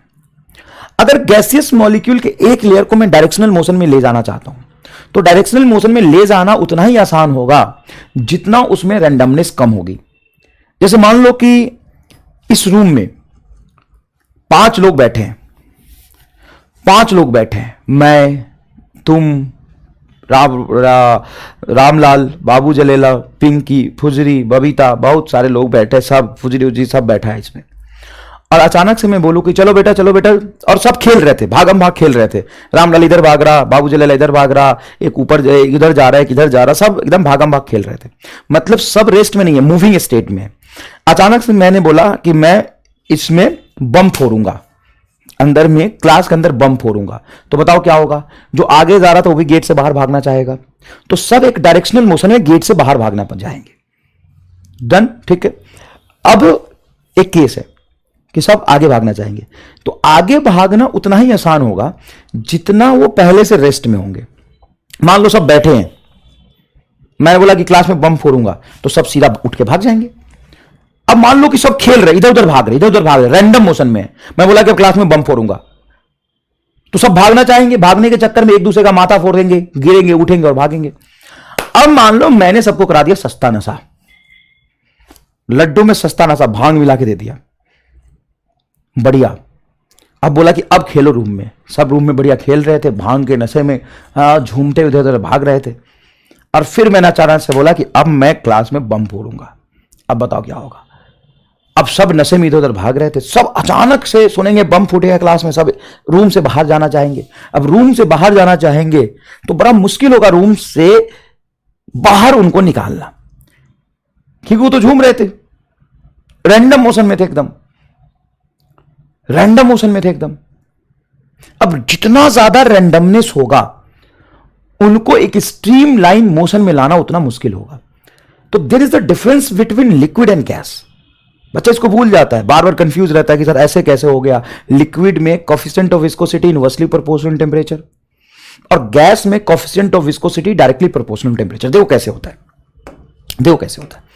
अगर गैसियस मॉलिक्यूल के एक लेयर को मैं डायरेक्शनल मोशन में ले जाना चाहता हूं तो डायरेक्शनल मोशन में ले जाना उतना ही आसान होगा जितना उसमें रैंडमनेस कम होगी। जैसे मान लो कि इस रूम में 5 लोग बैठे हैं, 5 लोग बैठे हैं, मैं, तुम, रामलाल, बाबू जलेला, पिंकी, फुजरी, बबीता, बहुत सारे लोग बैठे, सब फुजरी उजरी सब बैठा है इसमें। और अचानक से मैं बोलूं कि चलो बेटा चलो बेटा, और सब खेल रहे थे, भागम भाग खेल रहे थे। रामलाल इधर भाग रहा, बाबू जलेला इधर भाग रहा, एक ऊपर इधर जा रहा है, किधर जा रहा, सब एकदम भागम भाग खेल रहे थे। मतलब सब रेस्ट में नहीं है, मूविंग स्टेट में। अचानक से मैंने बोला कि मैं इसमें बम फोड़ूंगा, अंदर में क्लास के अंदर बम फोड़ूंगा, तो बताओ क्या होगा? जो आगे जा रहा था वो भी गेट से बाहर भागना चाहेगा, तो सब एक डायरेक्शनल मोशन में गेट से बाहर भागना पड़ जाएंगे। डन, ठीक है। अब एक केस है कि सब आगे भागना चाहेंगे, तो आगे भागना उतना ही आसान होगा जितना वो पहले से रेस्ट में होंगे। मान लो सब बैठे हैं, मैंने बोला कि क्लास में बम फोड़ूंगा, तो सब सीधा उठ के भाग जाएंगे। अब मान लो कि सब खेल रहे, इधर उधर भाग रहे, इधर उधर भाग रहे, रैंडम मोशन में है। मैं बोला कि अब क्लास में बम फोड़ूंगा, तो सब भागना चाहेंगे, भागने के चक्कर में एक दूसरे का माथा फोड़ देंगे, गिरेंगे, उठेंगे और भागेंगे। अब मान लो मैंने सबको करा दिया सस्ता नशा, लड्डू में सस्ता नशा भांग मिला के दे दिया, बढ़िया। अब बोला कि अब खेलो रूम में, सब रूम में बढ़िया खेल रहे थे, भांग के नशे में झूमते उधर उधर भाग रहे थे। और फिर मैंने अचानक से बोला कि अब मैं क्लास में बम फोड़ूंगा। अब बताओ क्या होगा? अब सब नशे में इधर उधर भाग रहे थे, सब अचानक से सुनेंगे बम फूटेगा क्लास में, सब रूम से बाहर जाना चाहेंगे। अब रूम से बाहर जाना चाहेंगे तो बड़ा मुश्किल होगा रूम से बाहर उनको निकालना, क्योंकि वो तो झूम रहे थे, रैंडम मोशन में थे, एकदम रैंडम मोशन में थे एकदम। अब जितना ज्यादा रैंडमनेस होगा उनको एक स्ट्रीम लाइन मोशन में लाना उतना मुश्किल होगा। तो there is the difference between liquid and gas. बच्चा इसको भूल जाता है, बार बार कंफ्यूज रहता है कि सर ऐसे कैसे हो गया। लिक्विड में coefficient of viscosity inversely proportional temperature, और गैस में coefficient of viscosity directly proportional temperature. देखो कैसे होता है, देखो कैसे होता है।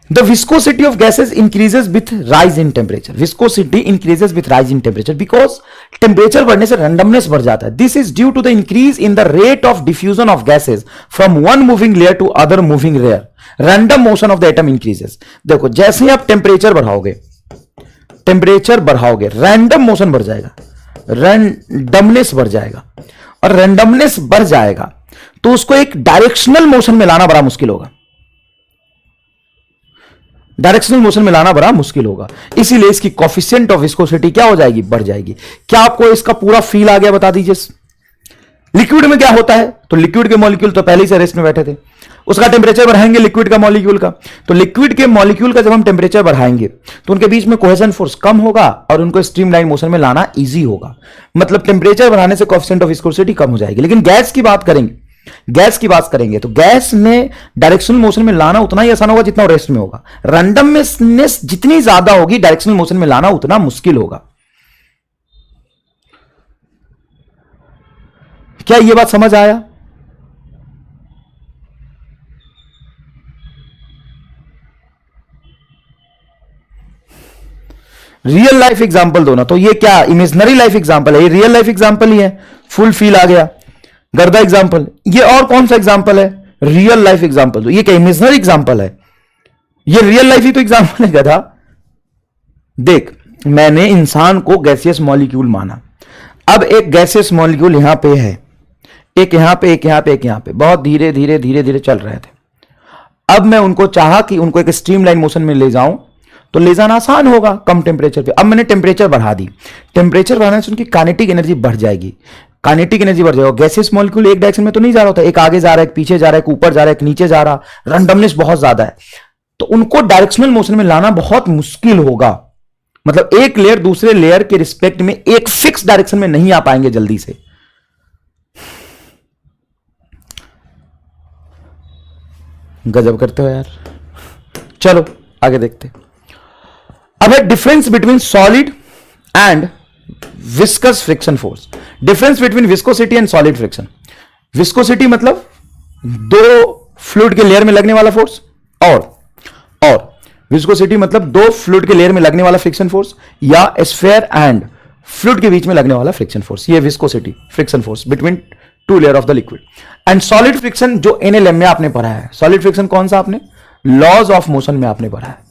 The viscosity of gases increases with rise in temperature. Viscosity increases with rise in temperature because temperature बढ़ने से randomness बढ़ जाता है. This is due to the increase in the rate of diffusion of gases from one moving layer to other moving layer. Random motion of the atom increases. देखो जैसे ही आप टेम्परेचर बढ़ाओगे रैंडम मोशन बढ़ जाएगा, रैंडमनेस बढ़ जाएगा, और रैंडमनेस बढ़ जाएगा तो उसको एक डायरेक्शनल मोशन में लाना बड़ा मुश्किल होगा। डायरेक्शनल मोशन में लाना बड़ा मुश्किल होगा, इसीलिए इसकी कोफिशिएंट ऑफ विस्कोसिटी क्या हो जाएगी? बढ़ जाएगी। क्या आपको इसका पूरा फील आ गया? बता दीजिए। लिक्विड में क्या होता है? तो लिक्विड के मॉलिक्यूल तो पहले ही से रेस्ट में बैठे थे, उसका टेम्परेचर बढ़ाएंगे लिक्विड का मॉलिक्यूल का, तो लिक्विड के मॉलिक्यूल का जब हम टेम्परेचर बढ़ाएंगे तो उनके बीच में कोहेजन फोर्स कम होगा और उनको स्ट्रीमलाइन मोशन में लाना इजी होगा। मतलब टेम्परेचर बढ़ाने से कोफिशिएंट ऑफ विस्कोसिटी कम हो जाएगी। लेकिन गैस की बात करेंगे, तो गैस में डायरेक्शनल मोशन में लाना उतना ही आसान होगा जितना रेस्ट में होगा। रैंडमनेस जितनी ज्यादा होगी डायरेक्शनल मोशन में लाना उतना मुश्किल होगा। क्या यह बात समझ आया? रियल लाइफ एग्जांपल दो ना। तो ये क्या इमेजिनरी लाइफ एग्जांपल है? ये रियल लाइफ एग्जांपल ही है। फुल फील आ गया, गर्दा एग्जांपल। ये और कौन सा एग्जांपल है? Real life example. तो ये क्या इमेजिनरी एग्जांपल है? ये रियल लाइफ ही तो एग्जांपल है गधा। देख, मैंने इंसान को गैसियस मॉलिक्यूल माना। अब एक गैसियस मॉलिक्यूल यहां पे है, एक यहां पे, एक यहां पे, एक यहां पे, बहुत धीरे धीरे धीरे धीरे चल रहे थे। अब मैं उनको चाहा कि उनको एक स्ट्रीमलाइन मोशन में ले जाऊं तो ले जाना आसान होगा कम टेम्परेचर पे। अब मैंने टेम्परेचर बढ़ा दी, टेम्परेचर बढ़ाने से उनकी काइनेटिक एनर्जी बढ़ जाएगी, काइनेटिक एनर्जी बढ़ जाएगा। गैसियस मॉलिक्यूल एक डायरेक्शन में तो नहीं जा रहा होता, एक आगे जा रहा है, एक पीछे जा रहा है, एक ऊपर जा रहा है, एक नीचे जा रहा, रैंडमनेस बहुत ज्यादा है, तो उनको डायरेक्शनल मोशन में लाना बहुत मुश्किल होगा। मतलब एक लेयर दूसरे लेयर के रिस्पेक्ट में एक फिक्स डायरेक्शन में नहीं आ पाएंगे जल्दी से। गजब करते हो यार। चलो आगे देखते। अब है difference between solid and viscous friction force. Difference between viscosity and solid friction. Viscosity मतलब दो फ्लूइड के लेयर में लगने वाला फोर्स, और विस्कोसिटी मतलब दो फ्लूइड के लेयर में लगने वाला फ्रिक्शन फोर्स, या स्फीयर एंड फ्लूइड के बीच में लगने वाला फ्रिक्शन फोर्स। ये viscosity friction force between two layer of the liquid. And solid friction जो एनएलएम में आपने पढ़ा है, सॉलिड फ्रिक्शन कौन सा? आपने लॉज ऑफ मोशन में आपने पढ़ा है।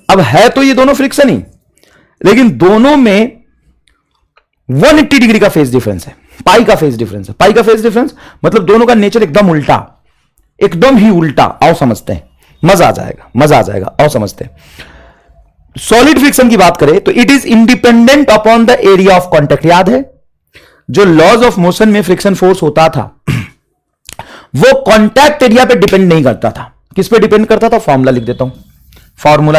अब है तो ये दोनों फ्रिक्शन ही, लेकिन दोनों में 180 डिग्री का फेज डिफरेंस है, पाई का फेज डिफरेंस है। पाई का फेज डिफरेंस मतलब दोनों का नेचर एकदम उल्टा, एकदम ही उल्टा। आओ समझते हैं, मजा आ जाएगा, मजा आ जाएगा। आओ समझते हैं। सॉलिड फ्रिक्शन की बात करें तो it is independent upon the area of contact. याद है जो लॉज ऑफ मोशन में फ्रिक्शन फोर्स होता था वो कॉन्टैक्ट एरिया पे डिपेंड नहीं करता था। किस पे डिपेंड करता था? फॉर्मूला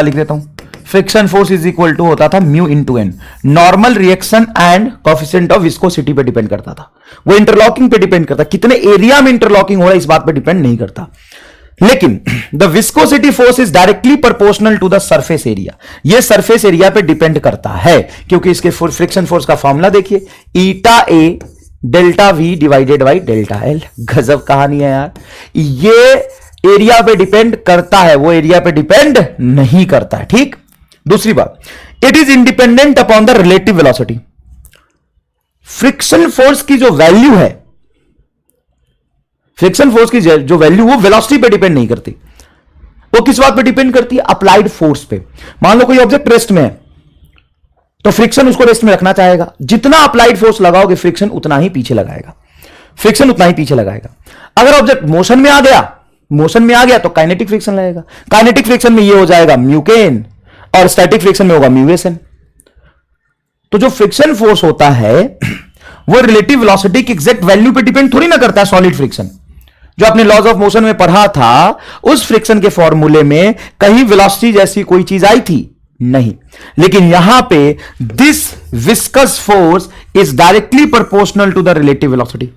लिख देता हूं। Friction force is equal to होता था mu into N. Normal reaction and coefficient of viscosity पे डिपेंड करता था। वो इंटरलॉकिंग पे डिपेंड करता, कितने एरिया में इंटरलॉकिंग हो रहा है इस बात पे डिपेंड नहीं करता। लेकिन the viscosity force is directly proportional to the surface area. ये सरफेस एरिया पे डिपेंड करता है, क्योंकि इसके फ्रिक्शन फोर्स का फॉर्मूला देखिए, eta A delta V divided by delta L. गजब कहानी है यार। ये एरिया पे डिपेंड करता है, वो एरिया पे डिपेंड नहीं करता है। ठीक। दूसरी बात, it is independent upon the relative velocity. Friction force की जो वैल्यू है, फ्रिक्शन फोर्स की जो वैल्यू, वो वेलोसिटी पे डिपेंड नहीं करती। वो किस बात पे डिपेंड करती है? अप्लाइड फोर्स पे। मान लो कोई ऑब्जेक्ट रेस्ट में है, तो फ्रिक्शन उसको रेस्ट में रखना चाहेगा। जितना अप्लाइड फोर्स लगाओगे फ्रिक्शन उतना ही पीछे लगाएगा, फ्रिक्शन उतना ही पीछे लगाएगा। अगर ऑब्जेक्ट मोशन में आ गया तो काइनेटिक फ्रिक्शन लगेगा। काइनेटिक फ्रिक्शन में ये हो जाएगा म्यूकेन, और स्टैटिक फ्रिक्शन में होगा म्यूएसएन। तो जो फ्रिक्शन फोर्स होता है वो रिलेटिव वेलोसिटी की एग्जैक्ट वैल्यू पे डिपेंड थोड़ी ना करता है। सॉलिड फ्रिक्शन जो आपने लॉज ऑफ मोशन में पढ़ा था, उस फ्रिक्शन के फॉर्मूले में कहीं वेलोसिटी जैसी कोई चीज आई थी? नहीं। लेकिन यहां पे this viscous force is directly proportional to the relative velocity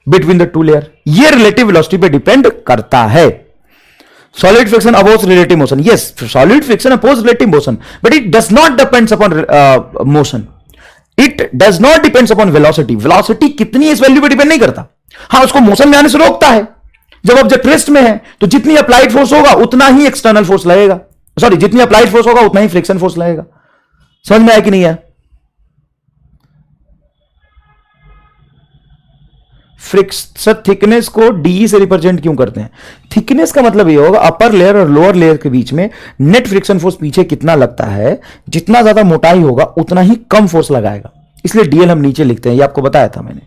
between the two layer. ये रिलेटिव वेलोसिटी पे डिपेंड करता है। Solid friction opposes relative motion. Yes, solid friction opposes relative motion, but it does not depends upon motion. It does not depends upon velocity. Velocity कितनी इस वैल्यू पे डिपेंड नहीं करता। हाँ, उसको मोशन में आने से रोकता है। जब ऑब्जेक्ट रेस्ट में है तो जितनी अप्लाइड फोर्स होगा उतना ही एक्सटर्नल फोर्स लगेगा, सॉरी जितनी अप्लाइड फोर्स होगा उतना ही फ्रिक्शन फोर्स लगेगा। समझ में आया कि नहीं आया? फ्रिक्शन थिकनेस को डी से रिप्रेजेंट क्यों करते हैं? थिकनेस का मतलब ये होगा अपर लेयर और लोअर लेयर के बीच में नेट फ्रिक्शन फोर्स पीछे कितना लगता है। जितना ज्यादा मोटाई होगा उतना ही कम फोर्स लगाएगा, इसलिए डीएल हम नीचे लिखते हैं। ये आपको बताया था मैंने।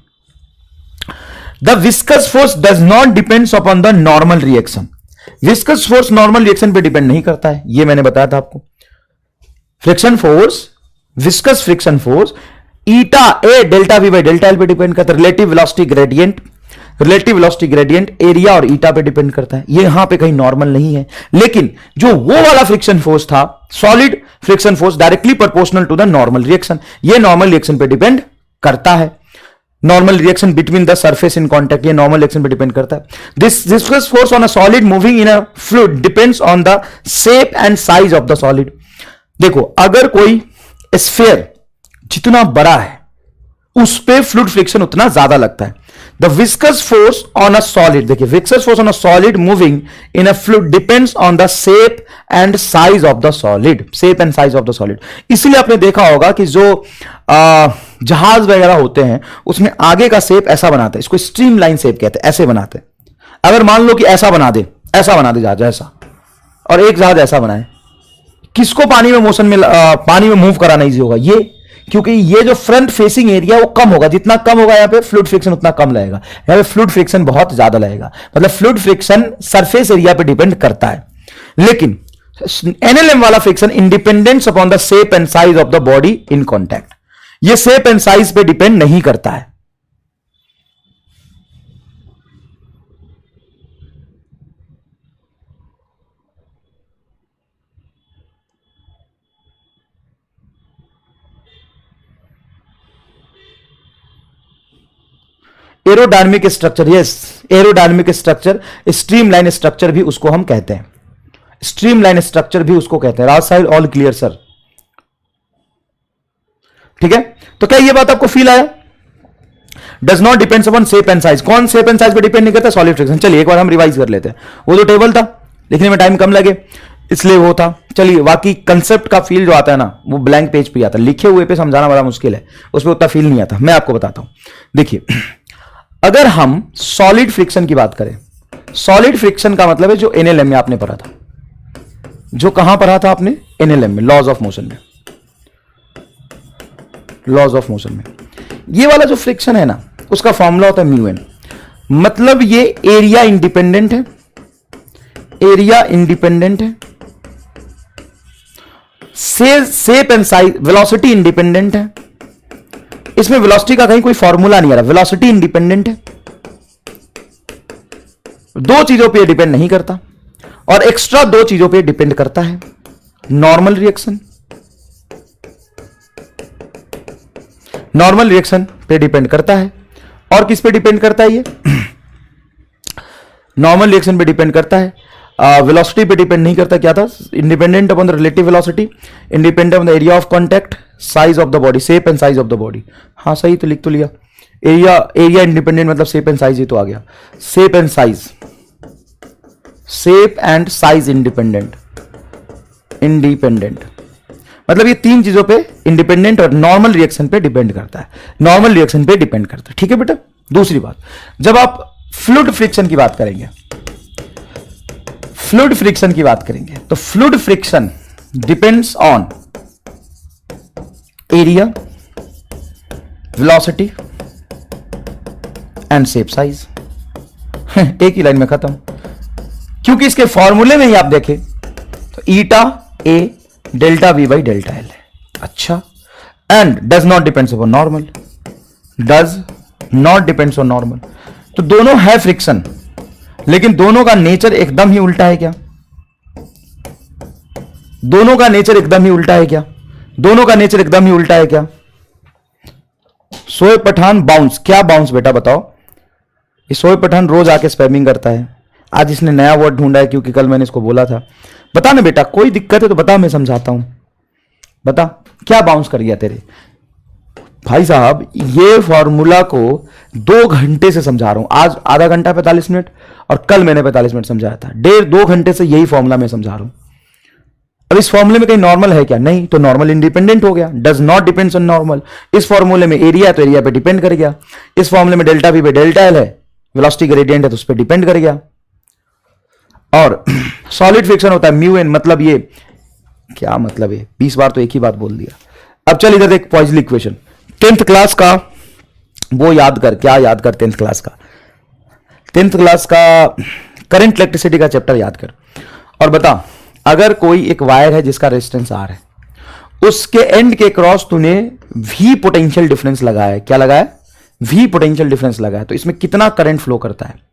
The viscous force does not depends upon the normal reaction. Viscous force normal reaction पे डिपेंड नहीं करता है, ये मैंने बताया था आपको। Friction force, viscous friction force eta A delta V by delta L पे डिपेंड करता है। रिलेटिव वेलोसिटी ग्रेडियंट एरिया और ईटा पे डिपेंड करता है। ये यहां पे कहीं नॉर्मल नहीं है। लेकिन जो वो वाला फ्रिक्शन फोर्स था, solid friction force, directly proportional to the normal reaction, ये नॉर्मल रिएक्शन पे डिपेंड करता है। Normal reaction between the surface in contact, ये नॉर्मल रिएक्शन पे डिपेंड करता है। This viscous force on a solid moving in a fluid depends on the shape and size of the solid. देखो, अगर कोई स्फीयर जितना बड़ा है उस पे फ्लूइड फ्रिक्शन उतना ज्यादा लगता है। The viscous force on a solid, देखिए viscous force on a solid moving in a fluid depends on the shape and size of the solid, shape and size of the solid. इसलिए आपने देखा होगा कि जो जहाज वगैरह होते हैं उसमें आगे का शेप ऐसा बनाते हैं, इसको स्ट्रीमलाइन शेप कहते हैं, ऐसे बनाते हैं। अगर मान लो कि ऐसा बना दे जहाज ऐसा, और एक जहाज ऐसा बनाए, किसको पानी में मोशन में पानी में मूव कराना इजी होगा? ये, क्योंकि ये जो फ्रंट फेसिंग एरिया वो कम होगा। जितना कम होगा यहां पे फ्लूइड फ्रिक्शन उतना कम लगेगा, यहां पे फ्लूइड फ्रिक्शन बहुत ज्यादा लगेगा। मतलब फ्लूइड फ्रिक्शन सरफेस एरिया पे डिपेंड करता है। लेकिन एनएलएम वाला friction independence upon the shape and size of the body in contact, ये शेप एंड साइज पे डिपेंड नहीं करता है। Aerodynamic structure, yes, aerodynamic structure, streamline structure भी उसको हम कहते हैं, स्ट्रीमलाइन स्ट्रक्चर भी उसको कहते हैं। राज साहिल, ऑल क्लियर सर? ठीक है, तो क्या ये बात आपको फील आया? Does not depends upon shape and size. कौन शेप एंड साइज पे डिपेंड नहीं करता? Solid friction. चलिए एक बार हम रिवाइज कर लेते हैं। वो तो टेबल था, लिखने में टाइम कम लगे इसलिए वो था। चलिए, बाकी कंसेप्ट का फील जो आता है ना, वो ब्लैंक पेज पे आता है, लिखे हुए पे समझाना बड़ा मुश्किल है, उस पर उतना फील नहीं आता। मैं आपको बताता हूं, देखिए, अगर हम सॉलिड फ्रिक्शन की बात करें, सॉलिड फ्रिक्शन का मतलब है जो एनएलएम में आपने पढ़ा था, जो कहां पढ़ा था आपने? एनएलएम में, लॉज ऑफ मोशन में, लॉज ऑफ मोशन में। ये वाला जो फ्रिक्शन है ना, उसका फॉर्मूला होता है म्यू एन। मतलब ये एरिया इंडिपेंडेंट है, एरिया इंडिपेंडेंट है, shape and size, velocity independent है। इसमें वेलोसिटी का कहीं कोई फॉर्मूला नहीं आ रहा, वेलोसिटी इंडिपेंडेंट है। दो चीजों पे डिपेंड नहीं करता, और एक्स्ट्रा दो चीजों पे डिपेंड करता है। नॉर्मल रिएक्शन, नॉर्मल रिएक्शन पे डिपेंड करता है। और किस पे डिपेंड करता है? ये नॉर्मल रिएक्शन पे डिपेंड करता है, वेलोसिटी पे डिपेंड नहीं करता। क्या था? Independent upon the relative velocity, independent upon the area of contact, size of the body, shape and size of the body. हाँ सही तो लिख तो लिया। एरिया इंडिपेंडेंट मतलब शेप एंड साइज, ही तो आ गया। Shape and size, shape and size independent, मतलब ये तीन चीजों पे इंडिपेंडेंट और नॉर्मल रिएक्शन पे डिपेंड करता है, नॉर्मल रिएक्शन पे डिपेंड करता है। ठीक है बेटा। दूसरी बात, जब आप फ्लूइड फ्रिक्शन की बात करेंगे, फ्लूइड फ्रिक्शन की बात करेंगे तो fluid friction depends on area, velocity and shape size. एक ही लाइन में खत्म, क्योंकि इसके फॉर्मूले में ही आप देखें तो eta A delta V by delta L है। अच्छा, and does not depends upon normal, does not depends on normal. तो दोनों है फ्रिक्शन, लेकिन दोनों का नेचर एकदम ही उल्टा है क्या? दोनों का नेचर एकदम ही उल्टा है क्या? दोनों का नेचर एकदम ही उल्टा है क्या? शोएब पठान बाउंस, क्या बाउंस बेटा बताओ? ये शोएब पठान रोज आके स्पैमिंग करता है, आज इसने नया वर्ड ढूंढा है क्योंकि कल मैंने इसको बोला था। बता ना बेटा, कोई दिक्कत है तो बता, मैं समझाता हूं। बता क्या बाउंस कर गया तेरे? भाई साहब ये फॉर्मूला को 2 घंटे से समझा रहा हूं, आज आधा घंटा 45 मिनट और कल मैंने 45 मिनट समझाया था। 1.5-2 घंटे से यही फॉर्मूला मैं समझा रहा हूं। अब इस फॉर्मूले में कहीं नॉर्मल है क्या? नहीं, तो नॉर्मल इंडिपेंडेंट हो गया, does not depends on normal. इस फॉर्मूले में एरिया है तो एरिया पे डिपेंड कर गया, इस फॉर्मूले में डेल्टा वी पे डेल्टा एल है, वेलोसिटी ग्रेडियंट है तो उस पर डिपेंड कर गया। और सॉलिड फ्रिक्शन होता है म्यू एन, मतलब ये क्या मतलब है? 20 बार तो एक ही बात बोल दिया। अब चल इधर देख पॉइजली इक्वेशन, 10th क्लास का वो याद कर। क्या याद कर? 10th क्लास का, 10th क्लास का करंट इलेक्ट्रिसिटी का चैप्टर याद कर और बता, अगर कोई एक वायर है जिसका रेजिस्टेंस आर है, उसके एंड के क्रॉस तूने वी पोटेंशियल डिफरेंस लगाया है। क्या लगाया? वी पोटेंशियल डिफरेंस लगाया, तो इसमें कितना करंट फ्लो करता है?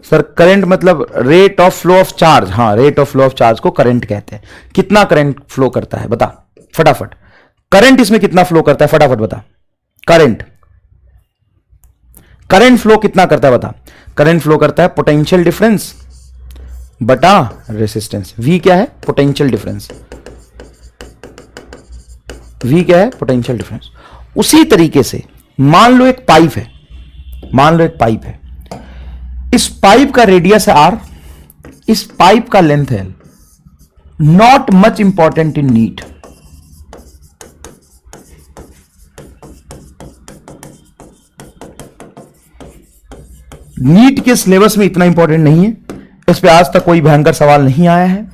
सर करंट मतलब rate of flow of charge. हाँ, rate of flow of charge को करंट कहते हैं। कितना करंट फ्लो करता है बता फटाफट। करंट इसमें कितना फ्लो करता है फटाफट बता। करंट फ्लो कितना करता है बता। करंट फ्लो करता है पोटेंशियल डिफरेंस बटा रेसिस्टेंस। वी क्या है? Potential difference. वी क्या है? Potential difference. उसी तरीके से मान लो एक पाइप है, मान लो एक पाइप है, इस पाइप का रेडियस है आर, इस पाइप का लेंथ है L. Not much important in NEET. NEET के सिलेबस में इतना इंपॉर्टेंट नहीं है, इस पे आज तक कोई भयंकर सवाल नहीं आया है,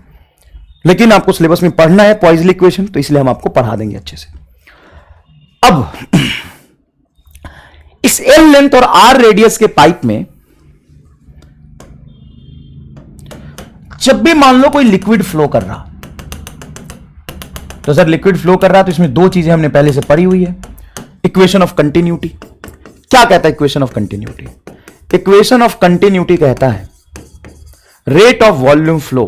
लेकिन आपको सिलेबस में पढ़ना है पॉइजली इक्वेशन, तो इसलिए हम आपको पढ़ा देंगे अच्छे से। अब इस एल लेंथ और आर रेडियस के पाइप में जब भी मान लो कोई लिक्विड फ्लो कर रहा, तो सर लिक्विड फ्लो कर रहा तो इसमें 2 चीजें हमने पहले से पढ़ी हुई है। इक्वेशन ऑफ कंटिन्यूटी क्या कहता है? Equation of continuity, equation of continuity कहता है rate of volume flow,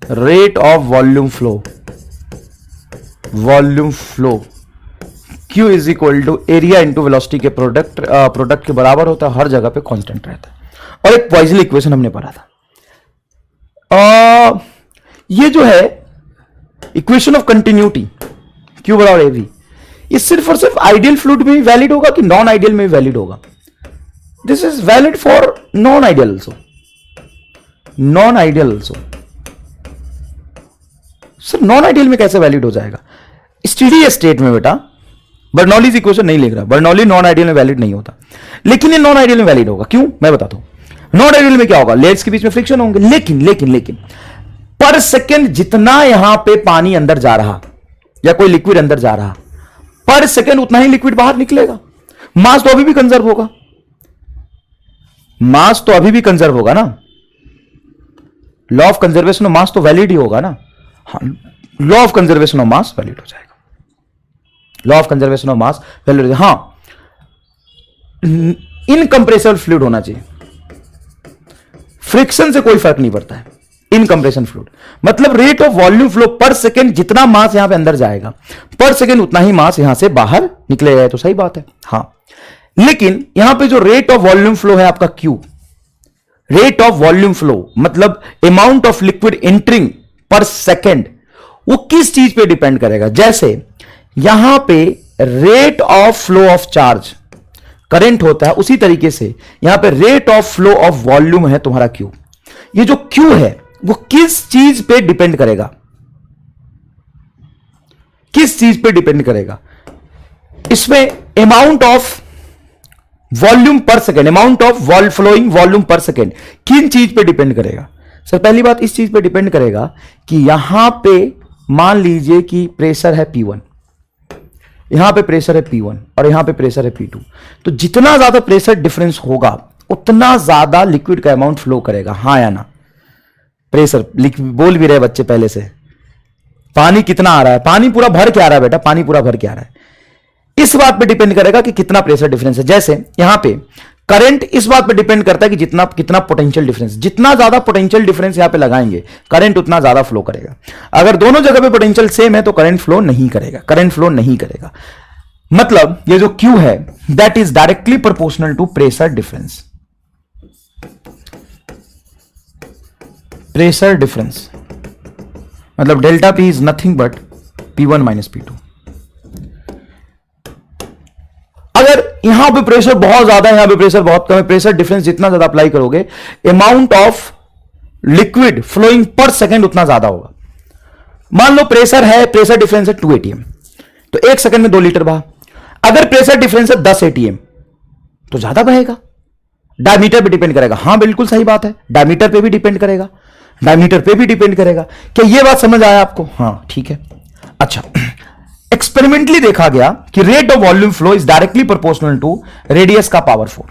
rate of volume flow, volume flow Q is equal to area into velocity के प्रोडक्ट के बराबर होता है, हर जगह पे कांस्टेंट रहता है। और एक पॉइजली इक्वेशन हमने पढ़ा था, ये जो है इक्वेशन ऑफ कंटिन्यूटी Q बराबर AV, ये सिर्फ और सिर्फ आइडियल फ्लूइड में भी वैलिड होगा कि नॉन आइडियल में भी वैलिड होगा? This is valid for non ideal also, non ideal also. Sir non ideal में कैसे वैलिड हो जाएगा? स्टेडी स्टेट में बेटा बर्नौलीज इक्वेशन नहीं लिख रहा, बर्नौली नॉन आइडियल में वैलिड नहीं होता, लेकिन ये नॉन आइडियल में वैलिड होगा। क्यों? मैं बताता हूं। नॉन आइडियल में क्या होगा? लेयर्स के बीच में फ्रिक्शन होंगे, लेकिन पर सेकेंड जितना यहां पे पानी अंदर जा रहा या कोई लिक्विड अंदर जा रहा, पर सेकेंड उतना ही लिक्विड बाहर निकलेगा। मास तो अभी भी कंजर्व होगा, मास तो अभी भी कंजर्व होगा ना, law of conservation of mass तो वैलिड ही होगा ना। हाँ, law of conservation of mass valid हो जाएगा, law of conservation of mass valid. हाँ, इनकंप्रेसिबल फ्लूइड होना चाहिए, फ्रिक्शन से कोई फर्क नहीं पड़ता है। इनकंप्रेशन फ्लूइड मतलब रेट ऑफ वॉल्यूम फ्लो पर सेकेंड, जितना मास यहां पे अंदर जाएगा पर सेकेंड उतना ही मास यहां से बाहर निकलेगा, तो सही बात है। हाँ, लेकिन यहां पे जो रेट ऑफ वॉल्यूम फ्लो है आपका Q, rate of volume flow मतलब अमाउंट ऑफ लिक्विड एंटरिंग पर सेकेंड, वो किस चीज पे डिपेंड करेगा? जैसे यहां पे rate of flow of charge current होता है, उसी तरीके से यहां पे rate of flow of volume है तुम्हारा Q। ये जो Q है वो किस चीज पे डिपेंड करेगा, किस चीज पे डिपेंड करेगा? इसमें amount of volume per second, amount of flowing volume per second किन चीज पे डिपेंड करेगा? सर पहली बात इस चीज पे डिपेंड करेगा कि यहां पे मान लीजिए कि प्रेशर है P1, यहां पे प्रेशर है P1 और यहां पे प्रेशर है P2, तो जितना ज्यादा प्रेशर डिफरेंस होगा उतना ज्यादा लिक्विड का अमाउंट फ्लो करेगा, हां या ना? प्रेशर बोल भी रहे बच्चे पहले से, पानी कितना आ रहा है, पानी पूरा भर के आ रहा है बेटा, पानी पूरा भर के आ रहा है, इस बात पे डिपेंड करेगा कि कितना प्रेशर डिफरेंस है। जैसे यहां पे करंट इस बात पे डिपेंड करता है कि कितना पोटेंशियल डिफरेंस, जितना ज्यादा पोटेंशियल डिफरेंस यहां पे लगाएंगे करंट उतना ज्यादा फ्लो करेगा। अगर दोनों जगह पे पोटेंशियल सेम है तो करंट फ्लो नहीं करेगा, करंट फ्लो नहीं करेगा। मतलब ये जो Q है that is directly proportional to pressure difference, pressure difference मतलब delta P is nothing but P1 minus P2। अगर यहां पे प्रेशर बहुत ज्यादा है, यहां पे प्रेशर बहुत कम है, प्रेशर डिफरेंस जितना ज्यादा अप्लाई करोगे amount of liquid flowing per second उतना ज्यादा होगा। मान लो प्रेशर है, प्रेशर डिफरेंस है 2 ATM, तो 1 सेकंड में 2 लीटर बहा। अगर प्रेशर डिफरेंस है 10 ATM तो ज्यादा बहेगा। डायमीटर पे डिपेंड करेगा, हां बिल्कुल सही बात है, डायमीटर पे भी डिपेंड करेगा, डायमीटर पे भी डिपेंड करेगा। क्या यह बात समझ आया आपको? हां ठीक है। अच्छा, एक्सपेरिमेंटली देखा गया कि rate of volume flow is directly proportional to radius का पावर 4।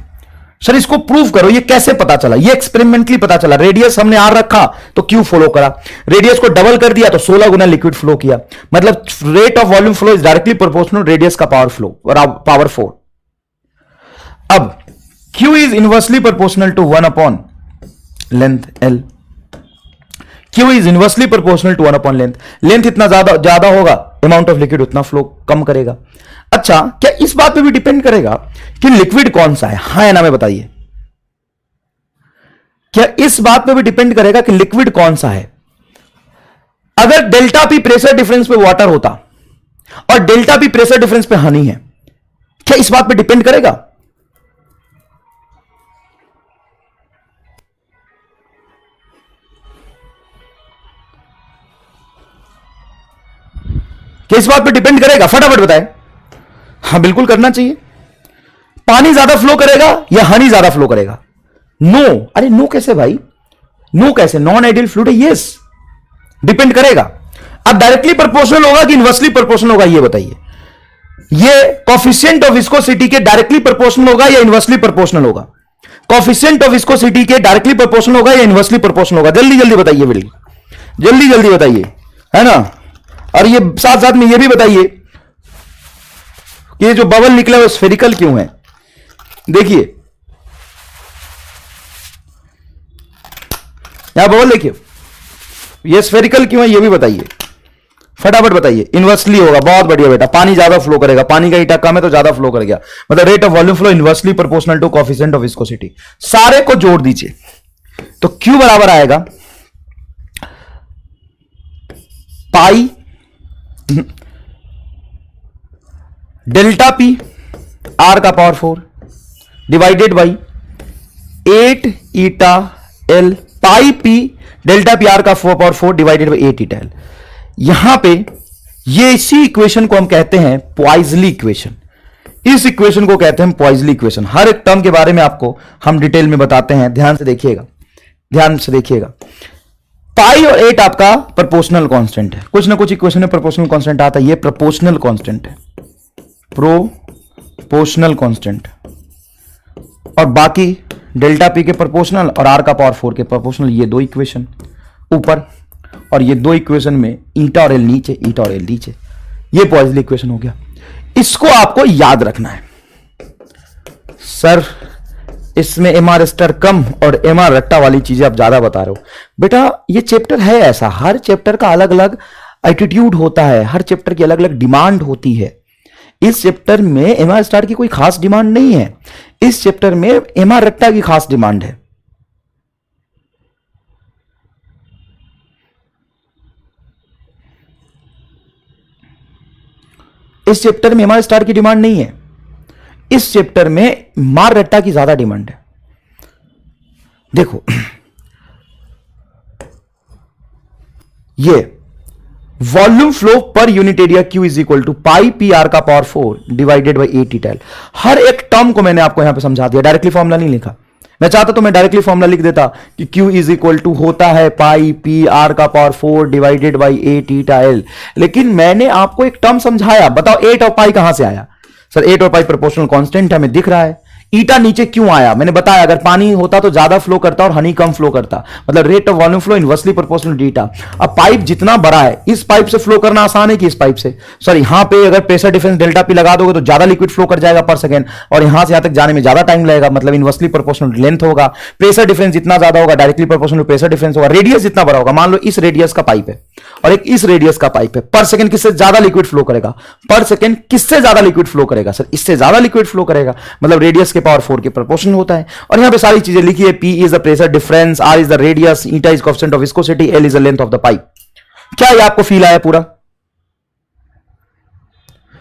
सर इसको प्रूव करो, ये कैसे पता चला? ये एक्सपेरिमेंटली पता चला। रेडियस हमने आर रखा तो क्यू फॉलो करा, रेडियस को डबल कर दिया तो 16 गुना लिक्विड फ्लो किया। मतलब rate of volume flow is directly proportional radius का पावर फ्लो पावर 4। अब Q is inversely proportional to 1 upon length L. Q is inversely proportional to 1 upon length. Length इतना ज्यादा होगा अमाउंट ऑफ लिक्विड उतना फ्लो कम करेगा। अच्छा, क्या इस बात पे भी डिपेंड करेगा कि लिक्विड कौन सा है? हां या ना में बताइए। क्या इस बात पे भी डिपेंड करेगा कि लिक्विड कौन सा है? अगर डेल्टा पी प्रेशर डिफरेंस पे वाटर होता और डेल्टा पी प्रेशर डिफरेंस पे हनी है, क्या इस बात पे डिपेंड करेगा? क्या इस बात पे डिपेंड करेगा? फटाफट बताएं। हाँ बिल्कुल करना चाहिए। पानी ज्यादा फ्लो करेगा या हनी ज्यादा फ्लो करेगा? नो। अरे नो कैसे भाई? नो कैसे? नॉन आइडियल फ्लूइड है, यस डिपेंड करेगा। अब डायरेक्टली प्रोपोर्शनल होगा कि इनवर्सली प्रोपोर्शनल होगा, ये बताइए। ये कोफिशिएंट ऑफ विस्कोसिटी के डायरेक्टली प्रोपोर्शनल होगा या इनवर्सली प्रोपोर्शनल होगा? कोफिशिएंट ऑफ विस्कोसिटी के डायरेक्टली प्रोपोर्शनल होगा या इनवर्सली प्रोपोर्शनल होगा? जल्दी जल्दी बताइए, जल्दी जल्दी बताइए, है ना। और ये साथ साथ में ये भी बताइए कि ये जो बबल निकला है वो स्फेरिकल क्यों है? देखिए यहां बबल देखिए, ये स्फेरिकल क्यों है ये भी बताइए, फटाफट बताइए। इनवर्सली होगा, बहुत बढ़िया बेटा। पानी ज्यादा फ्लो करेगा, पानी का ईटा कम है तो ज्यादा फ्लो करेगा, मतलब rate of volume flow inversely proportional to coefficient of viscosity. सारे को जोड़ दीजिए तो क्यू बराबर आएगा पाई डेल्टा पी आर का power 4 divided by 8 eta L pi P delta P R का power 4 divided by 8 eta L. यहां पे ये इसी इक्वेशन को हम कहते हैं पॉइजली इक्वेशन। इस इक्वेशन को कहते हैं पॉइजली इक्वेशन। हर एक टर्म के बारे में आपको हम डिटेल में बताते हैं, ध्यान से देखिएगा, ध्यान से देखिएगा। पाई और 8 आपका प्रोपोर्शनल कांस्टेंट है, कुछ ना कुछ इक्वेशन में प्रोपोर्शनल कांस्टेंट आता है, ये प्रोपोर्शनल कांस्टेंट है, प्रोपोर्शनल कांस्टेंट। और बाकी डेल्टा पी के प्रोपोर्शनल और आर का पावर 4 के प्रोपोर्शनल, ये दो इक्वेशन ऊपर और ये दो इक्वेशन में ईटा और एल नीचे, ईटा और एल नीचे, ये पॉइजली इक्वेशन हो गया। इसको आपको याद रखना है। सर इसमें एमआर स्टार कम और एमआर रट्टा वाली चीजें आप ज्यादा बता रहे हो। बेटा ये चैप्टर है ऐसा, हर चैप्टर का अलग अलग एटीट्यूड होता है, हर चैप्टर की अलग अलग डिमांड होती है। इस चैप्टर में एमआर स्टार की कोई खास डिमांड नहीं है, इस चैप्टर में एमआर रट्टा की खास डिमांड है। इस चैप्टर में एमआर स्टार की डिमांड नहीं है, इस चैप्टर में मार रट्टा की ज्यादा डिमांड है। देखो ये volume flow per unit area Q is equal to pi P R का power 4 divided by A T टेल। हर एक टर्म को मैंने आपको यहां पे समझा दिया, डायरेक्टली फॉर्मुला नहीं लिखा। मैं चाहता तो मैं डायरेक्टली फॉर्मुला लिख देता कि Q इज इक्वल टू होता है पाई पी आर का power 4 divided by A theta L, लेकिन मैंने आपको एक टर्म समझाया। बताओ 8 और पाई कहां से आया? सर 8 और पाई प्रोपोर्शनल कांस्टेंट है, हमें दिख रहा है। ईटा नीचे क्यों आया? मैंने बताया अगर पानी होता तो ज्यादा फ्लो करता और हनी कम फ्लो करता, मतलब rate of volume flow inversely proportional to eta. अब पाइप जितना बड़ा है, इस पाइप से फ्लो करना आसान है कि इस पाइप से? सर यहां पे अगर प्रेशर डिफरेंस डेल्टा पी लगा दोगे तो ज्यादा लिक्विड फ्लो कर जाएगा पर सेकंड, और यहां से यहां तक जाने में ज्यादा टाइम लगेगा, मतलब इनवर्सली प्रोपोर्शनल लेंथ होगा। प्रेशर डिफरेंस जितना ज्यादा होगा डायरेक्टली प्रोपोर्शनल प्रेशर डिफरेंस होगा। रेडियस जितना बड़ा होगा, मान लो इस रेडियस का पाइप है और एक इस रेडियस का पाइप है, पर सेकंड किससे ज्यादा लिक्विड फ्लो करेगा? पर सेकंड किससे ज्यादा लिक्विड फ्लो करेगा? सर इससे ज्यादा लिक्विड फ्लो करेगा, मतलब रेडियस के पावर 4 के प्रोपोर्शनल होता है। और यहां पे सारी चीजें लिखी है, P is the pressure difference, R is the radius, eta is coefficient of viscosity, L is the length of the pipe. क्या ये आपको फील आया पूरा?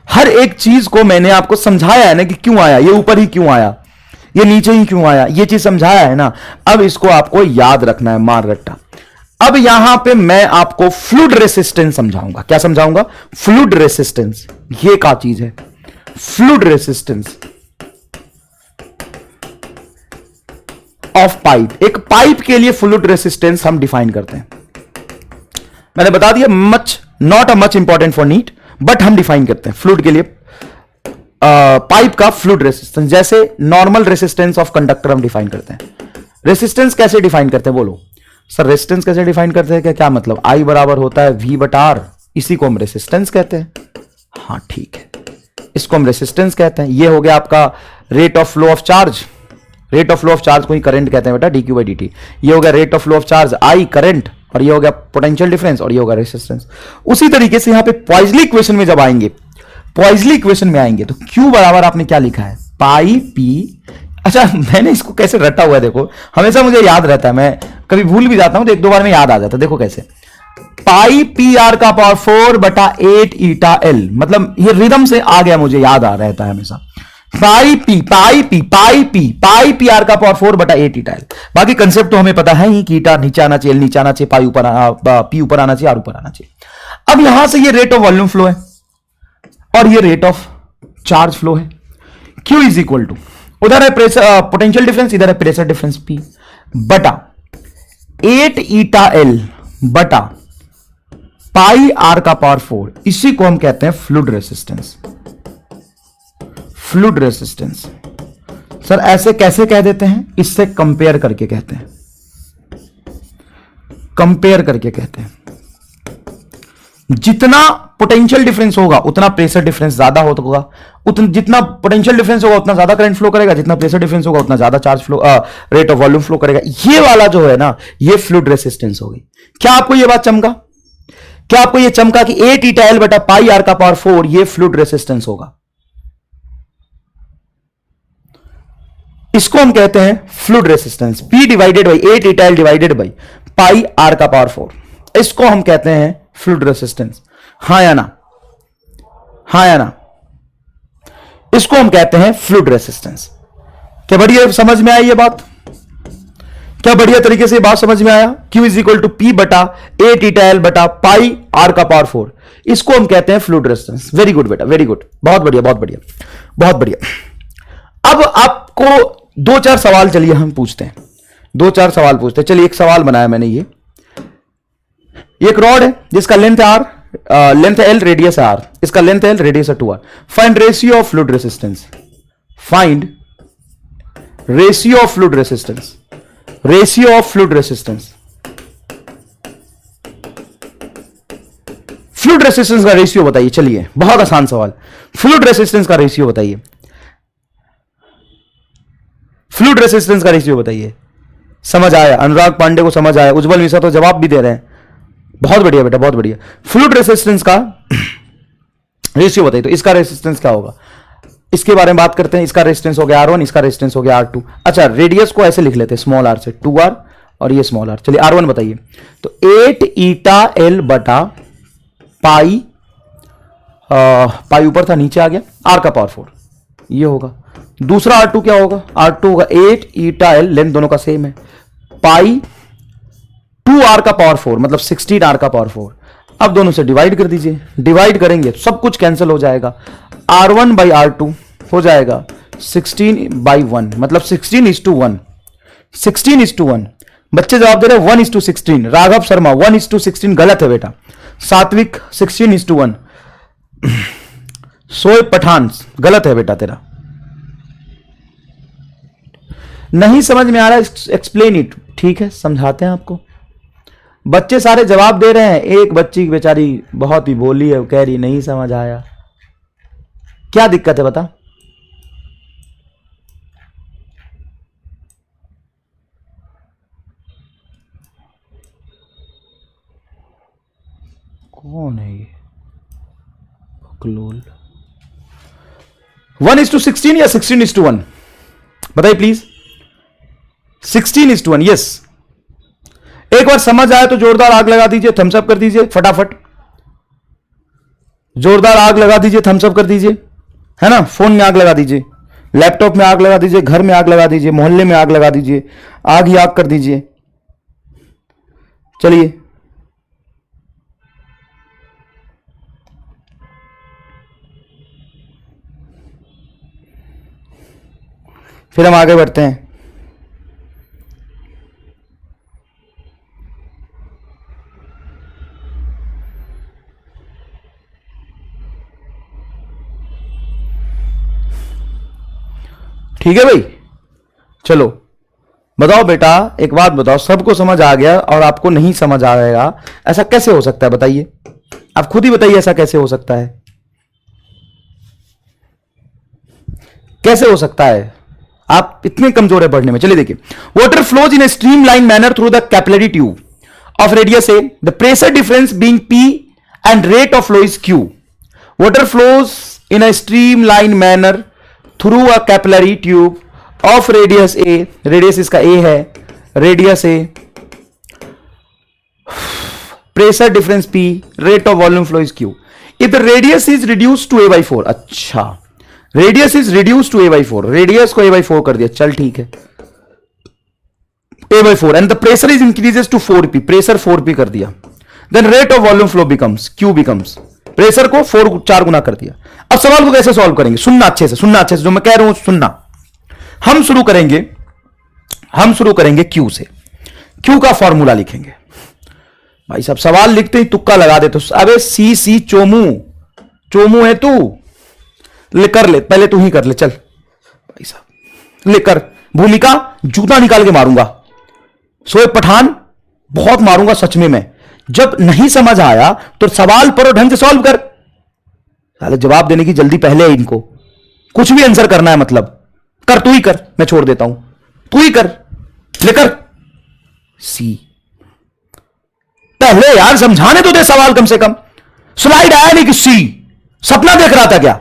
हर एक चीज को मैंने आपको समझाया है ना कि क्यों आया, ये ऊपर ही क्यों आया, ये नीचे ही क्यों आया, ये चीज समझाया है ना। अब इसको आपको याद रखना है, मार रट्टा। अब यहां पे मैं आपको फ्लूइड रेसिस्टेंस समझाऊंगा। क्या समझाऊंगा? Fluid resistance. ये क्या चीज है? Fluid resistance of pipe. एक पाइप के लिए फ्लूइड रेसिस्टेंस हम डिफाइन करते हैं। मैंने बता दिया much not a much important for NEET, but हम डिफाइन करते हैं फ्लूइड के लिए पाइप का फ्लूइड रेसिस्टेंस। जैसे नॉर्मल रेसिस्टेंस ऑफ कंडक्टर हम डिफाइन करते हैं। रेसिस्टेंस कैसे डिफाइन करते हैं बोलो? सर रेसिस्टेंस कैसे डिफाइन करते हैं? क्या मतलब? I बराबर होता है V बटा R, इसी को हम रेसिस्टेंस कहते हैं। हाँ ठीक है, इसको हम रेसिस्टेंस कहते हैं। ये हो गया आपका rate of flow of charge. Rate of flow of charge को ही करंट कहते हैं बेटा, dq बाई dt। ये हो गया rate of flow of charge I current, और ये हो गया पोटेंशियल डिफरेंस, और ये होगा रेसिस्टेंस। उसी तरीके से यहां पे पॉइजली इक्वेशन में जब आएंगे, पॉइजली इक्वेशन में आएंगे तो Q बराबर आपने क्या लिखा है? पाई पी। अच्छा मैंने इसको कैसे रटा हुआ है देखो, हमेशा मुझे याद रहता है, मैं कभी भूल भी जाता हूं तो एक दो बार में याद आ जाता है। देखो कैसे, पाई पी आर का पावर 4 बटा 8 ईटा एल, मतलब ये रिदम से आ गया, मुझे याद आ रहता है हमेशा। पाई पी आर का पावर 4 बटा 8 ईटा एल। बाकी कंसेप्ट तो हमें पता है ही कि ईटा नीचे आना चाहिए, नीचे आना चाहिए, पाई ऊपर पी ऊपर आना चाहिए, आर ऊपर आना चाहिए। अब यहां से ये रेट ऑफ वॉल्यूम फ्लो है और ये रेट ऑफ चार्ज फ्लो है। Q इज इक्वल टू, उधर है प्रेशर पोटेंशियल डिफरेंस, इधर है प्रेशर डिफरेंस P बटा 8 ईटा एल बटा पाई आर का पावर 4। इसी को हम कहते हैं fluid resistance. Fluid resistance sir ऐसे कैसे कह देते हैं? इससे कंपेयर करके कहते हैं, कंपेयर करके कहते हैं। जितना पोटेंशियल डिफरेंस होगा उतना प्रेशर डिफरेंस ज्यादा होगा, जितना पोटेंशियल डिफरेंस होगा उतना ज्यादा करंट फ्लो करेगा, जितना प्रेशर डिफरेंस होगा उतना ज्यादा charge flow rate of volume flow करेगा। ये वाला जो है ना, ये फ्लूइड रेसिस्टेंस होगी। क्या आपको ये बात चमका? क्या आपको ये चमका कि 8 ईटा एल बटा पाई आर का पावर 4 ये फ्लूइड रेसिस्टेंस होगा? इसको हम कहते हैं fluid resistance. P divided by 8 eta L divided by pi R का पावर 4, इसको हम कहते हैं फ्लूइड रेसिस्टेंस। हाँ या ना? हाँ या ना? इसको हम कहते हैं फ्लूइड रेसिस्टेंस। क्या बढ़िया समझ में आई ये बात? क्या बढ़िया तरीके से बात समझ में आया? Q is equal to P बटा 8 ईटा एल बटा पाई आर का पावर 4, इसको हम कहते हैं फ्लूइड रेसिस्टेंस। वेरी गुड बेटा, वेरी गुड, बहुत बढ़िया, बहुत बढ़िया, बहुत बढ़िया। अब आपको दो चार सवाल चलिए हम पूछते हैं, दो चार सवाल पूछते हैं। चलिए एक सवाल बनाया मैंने, ये एक रॉड है जिसका लेंथ है R, लेंथ है L, रेडियस है R, इसका लेंथ है L, रेडियस है 2R। Find ratio of fluid resistance. Find ratio of fluid resistance. Ratio of fluid resistance. Fluid resistance का रेशियो बताइए। चलिए बहुत आसान सवाल, फ्लूइड रेसिस्टेंस का रेशियो बताइए। फ्लूइड रेसिस्टेंस का रेशियो बताइए। समझ आया? अनुराग पांडे को समझ आया, उज्जवल मिश्रा तो जवाब भी दे रहे हैं। बहुत बढ़िया बेटा, बहुत बढ़िया। फ्लूइड रेसिस्टेंस का रेशियो बताइए। तो इसका रेसिस्टेंस क्या होगा, इसके बारे में बात करते हैं। इसका रेजिस्टेंस हो गया R1, इसका रेजिस्टेंस हो गया R2। अच्छा रेडियस को ऐसे लिख लेते हैं, स्मॉल r से 2R और ये स्मॉल r। चलिए R1 बताइए। तो 8 ईटा एल बटा पाई, पाई ऊपर था नीचे आ गया, R का पावर 4 ये होगा। दूसरा R2 क्या होगा? R2 होगा 8 ईटा एल, लेंथ दोनों का सेम है, पाई 2r का पावर 4 मतलब 16r का पावर 4। अब दोनों से डिवाइड कर दीजिए, डिवाइड करेंगे सब कुछ कैंसिल हो जाएगा, r1 बाई r2 हो जाएगा 16/1 मतलब 16:1। 16:1 बच्चे जवाब दे रहे 1:16। राघव शर्मा 1:16 गलत है बेटा। सात्विक 16:1। शोएब पठान गलत है बेटा तेरा। नहीं समझ में आ रहा है, एक्सप्लेन इट। ठीक है समझाते हैं आपको। बच्चे सारे जवाब दे रहे हैं, एक बच्ची बेचारी बहुत ही बोली है, कह रही नहीं समझ आया। क्या दिक्कत है बता। कौन है ये बकलोल। 1:16 या 16:1 बताइए प्लीज। 16:1 यस। एक बार समझ आया तो जोरदार आग लगा दीजिए, थम्स अप कर दीजिए फटाफट। जोरदार आग लगा दीजिए, थम्स अप कर दीजिए, है ना। फोन में आग लगा दीजिए, लैपटॉप में आग लगा दीजिए, घर में आग लगा दीजिए, मोहल्ले में आग लगा दीजिए, आग ही आग कर दीजिए। चलिए फिर हम आगे बढ़ते हैं। ठीक है भाई, चलो बताओ बेटा, एक बात बताओ, सबको समझ आ गया और आपको नहीं समझ आ रहेगा, ऐसा कैसे हो सकता है बताइए। आप खुद ही बताइए ऐसा कैसे हो सकता है, कैसे हो सकता है। आप इतने कमजोर है पढ़ने में। चलिए देखिए, water flows in a streamline manner through the capillary tube of radius A, the pressure difference being P and rate of flow is Q। Water flows in a streamline manner through a capillary tube of radius A, radius इसका A है, radius A, pressure difference P, rate of volume flow is Q। If the radius is reduce to A/4, अच्छा radius is reduce to A/4, radius को A/4 कर दिया, चल ठीक है A/4, and the pressure is increases to 4P, pressure 4P कर दिया, then rate of volume flow becomes Q becomes, pressure को 4 गुना कर दिया। अब सवाल को कैसे सॉल्व करेंगे, सुनना अच्छे से, सुनना अच्छे से, जो मैं कह रहा हूं सुनना। हम शुरू करेंगे Q से। Q का फॉर्मूला लिखेंगे। भाई साहब सवाल लिखते ही तुक्का लगा दे तो, अबे सी चोमू है तू, ले कर ले, पहले तू ही कर ले, चल भाई साहब लेकर। भूमिका जूता निकाल के मारूंगा, शोएब पठान बहुत मारूंगा सच में मैं। जब नहीं समझ आया तो सवाल पर ढंग से सॉल्व कर, साले जवाब देने की जल्दी पहले है इनको, कुछ भी आंसर करना है मतलब कर, तू ही कर, मैं छोड़ देता हूं, तू ही कर, लेकर सी। पहले यार समझाने तो दे सवाल कम से कम, स्लाइड आया नहीं कि सी, सपना देख रहा था क्या,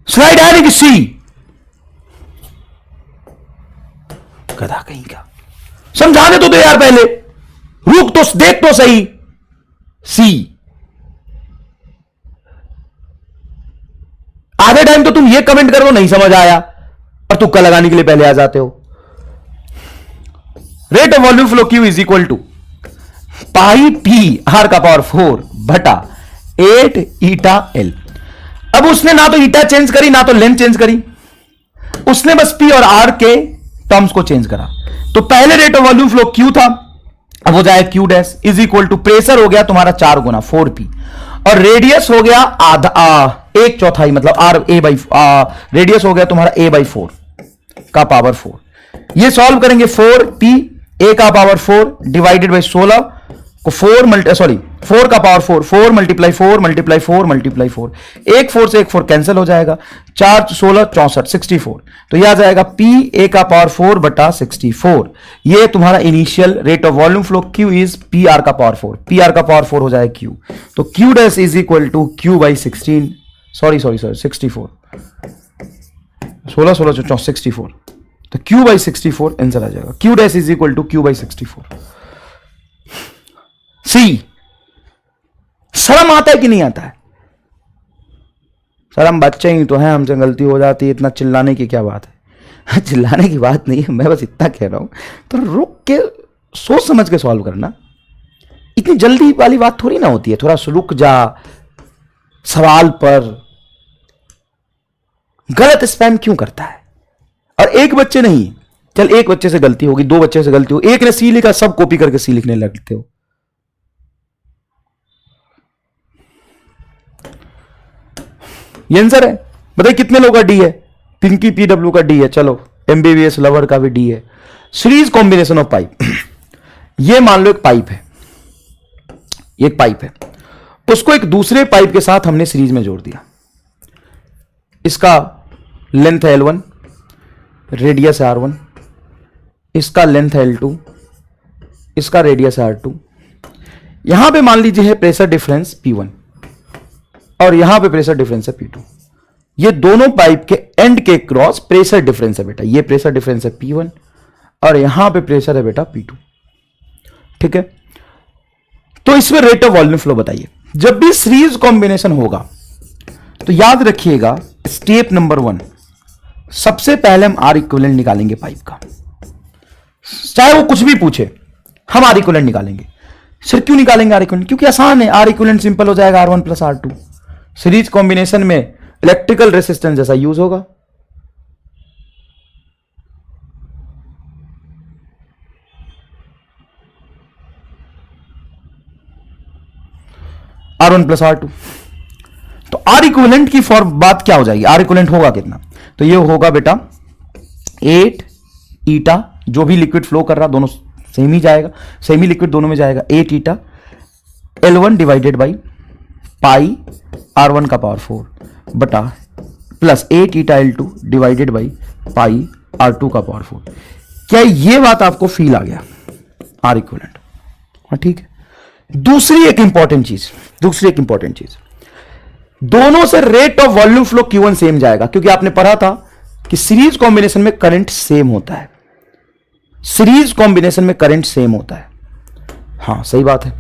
स्लाइड आया नहीं कि सी, गधा कहीं का, समझाने तो दे यार पहले, रुक तो देख तो सही, सी। आधे टाइम तो तुम ये कमेंट करो नहीं समझ आया और तुक्का लगाने के लिए पहले आ जाते हो। Rate of volume flow Q is equal to pi P R का पावर 4 बटा 8 ईटा L। अब उसने ना तो ईटा चेंज करी ना तो लेंथ चेंज करी, उसने बस P और R के टर्म्स को चेंज करा। तो पहले rate of volume flow Q था, अब हो जाए Q dash is equal to, pressure हो गया तुम्हारा 4 गुना 4P और रेडियस हो गया आधा 1/4 मतलब रेडियस हो गया तुम्हारा A/4 का पावर 4। ये सॉल्व करेंगे 4P A का पावर 4 डिवाइडेड बाई 16 को 4 का पावर 4 मल्टीप्लाई 4 मल्टीप्लाई 4 मल्टीप्लाई 4, एक 4 से एक 4 कैंसिल हो जाएगा, 4 16 64 64। तो यह आ जाएगा P A का पावर 4 बटा 64। ये तुम्हारा initial rate of volume flow Q is P R का पावर 4, पी आर का पावर 4 हो जाए Q। तो Q dash is equal to Q by 16, sorry 64, 16 16 64, तो Q बाई 64 आंसर आ जाएगा। Q dash is equal to Q by 64। C. शर्म आता है कि नहीं आता है? सर हम बच्चे ही तो हैं, हमसे गलती हो जाती है, इतना चिल्लाने की क्या बात है। चिल्लाने की बात नहीं है, मैं बस इतना कह रहा हूं, तो रुक के सोच समझ के सॉल्व करना। इतनी जल्दी वाली बात थोड़ी ना होती है, थोड़ा रुक जा, सवाल पर गलत स्पैम क्यों करता है? और एक बच्चे नहीं, चल एक बच्चे से गलती होगी, दो बच्चे से गलती हो, एक ने सी लिखा, सब कॉपी करके सी लिखने लगते हो। ये आंसर है। बताइए कितने लोगों का डी है? पिंकी पीडब्ल्यू का डी है, चलो एमबीबीएस लवर का भी डी है। Series combination of pipe. ये मान लो एक पाइप है, एक पाइप है, उसको एक दूसरे पाइप के साथ हमने सीरीज में जोड़ दिया। इसका लेंथ है L1, रेडियस है R1, इसका लेंथ है L2, इसका रेडियस है R2। यहां पे मान लीजिए है प्रेशर डिफरेंस P1 और यहां पे प्रेशर डिफरेंस है P2। ये दोनों पाइप के एंड के क्रॉस प्रेशर डिफरेंस है बेटा। ये प्रेशर डिफरेंस है P1 और यहां पे प्रेशर है बेटा P2। ठीक है, तो इसमें रेट ऑफ वॉल्यूम फ्लो बताइए। जब भी सीरीज कॉम्बिनेशन होगा तो याद रखिएगा, स्टेप नंबर 1, सबसे पहले हम आर इक्विवेलेंट निकालेंगे पाइप का। चाहे वो कुछ भी पूछे, हम आर इक्विवेलेंट निकालेंगे। सर क्यों निकालेंगे आर इक्विवेलेंट? क्योंकि आसान है, आर इक्विवेलेंट सिंपल हो जाएगा, R1 plus R2। Series combination में इलेक्ट्रिकल रेसिस्टेंस जैसा यूज होगा। R1 plus R2। तो आर इक्विवेलेंट की फॉर बात क्या हो जाएगी? आर इक्विवेलेंट होगा कितना? तो ये होगा बेटा 8 ईटा, जो भी लिक्विड फ्लो कर रहा दोनों सेम ही जाएगा, सेमी लिक्विड दोनों में जाएगा, 8 ईटा L1 divided by pi R1 का पावर 4 बटा plus 8 eta L2 divided by pi R2 का पावर 4। क्या ये बात आपको फील आ गया? आर इक्विवेलेंट, हाँ ठीक है। दूसरी एक इंपॉर्टेंट चीज, दोनों से rate of volume flow Q1 same जाएगा, क्योंकि आपने पढ़ा था कि सीरीज कॉम्बिनेशन में करंट सेम होता है। सीरीज कॉम्बिनेशन में करंट सेम होता है, हाँ सही बात है।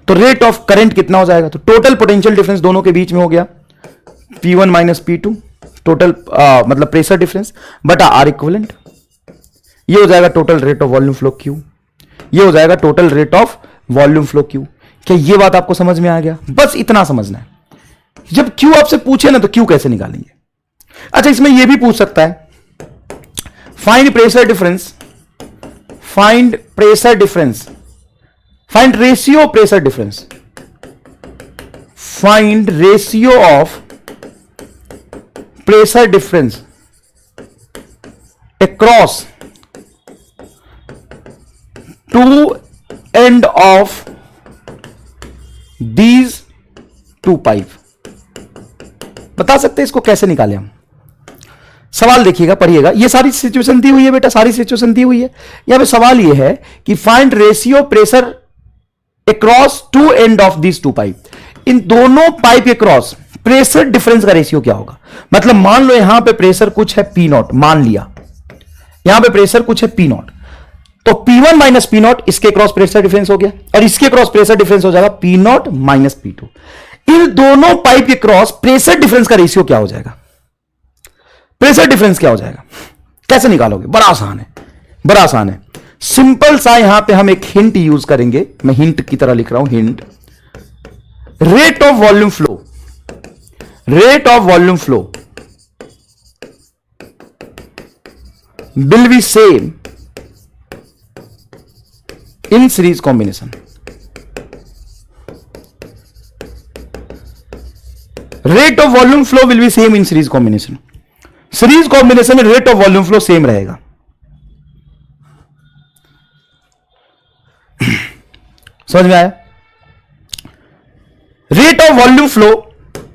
तो रेट ऑफ करंट कितना हो जाएगा? तो टोटल पोटेंशियल डिफरेंस दोनों के बीच में हो गया P1 माइनस P2, टोटल मतलब प्रेशर डिफरेंस बटा आर इक्विवेलेंट। ये हो जाएगा total rate of volume flow Q। ये हो जाएगा total rate of volume flow Q। क्या ये बात आपको समझ में आ गया? बस इतना समझना है। जब Q आपसे पूछे ना, तो Q कैसे निकालेंगे? अच्छा, इसमें यह भी पूछ सकता है, find pressure difference, find pressure difference, find ratio pressure difference, find ratio of pressure difference across two end of these two pipe. बता सकते हैं इसको कैसे निकालें हम? सवाल देखिएगा, पढ़िएगा, ये सारी सिचुएशन दी हुई है बेटा, सारी सिचुएशन दी हुई है। यहां पे सवाल ये है कि find ratio pressure across two end of these two pipe. इन दोनों पाइप के क्रॉस प्रेशर डिफरेंस का रेशियो क्या होगा? मतलब मान लो यहां पे प्रेशर कुछ है P0, मान लिया यहां पे प्रेशर कुछ है P0, तो P1 माइनस P0 इसके क्रॉस प्रेशर डिफरेंस हो गया, और इसके क्रॉस प्रेशर डिफरेंस हो जाएगा P0 माइनस P2। इन दोनों पाइप के क्रॉस प्रेशर डिफरेंस का रेशियो क्या हो जाएगा? प्रेशर डिफरेंस क्या हो जाएगा? कैसे निकालोगे? बड़ा आसान है, बड़ा आसान है। सिंपल सा यहां पे हम एक हिंट यूज करेंगे, मैं हिंट की तरह लिख रहा हूं, hint. Rate of volume flow, rate of volume flow will be same in series combination. Rate of volume flow will be same in series combination. Series combination में rate of volume flow same रहेगा। समझ में आया? रेट ऑफ वॉल्यूम फ्लो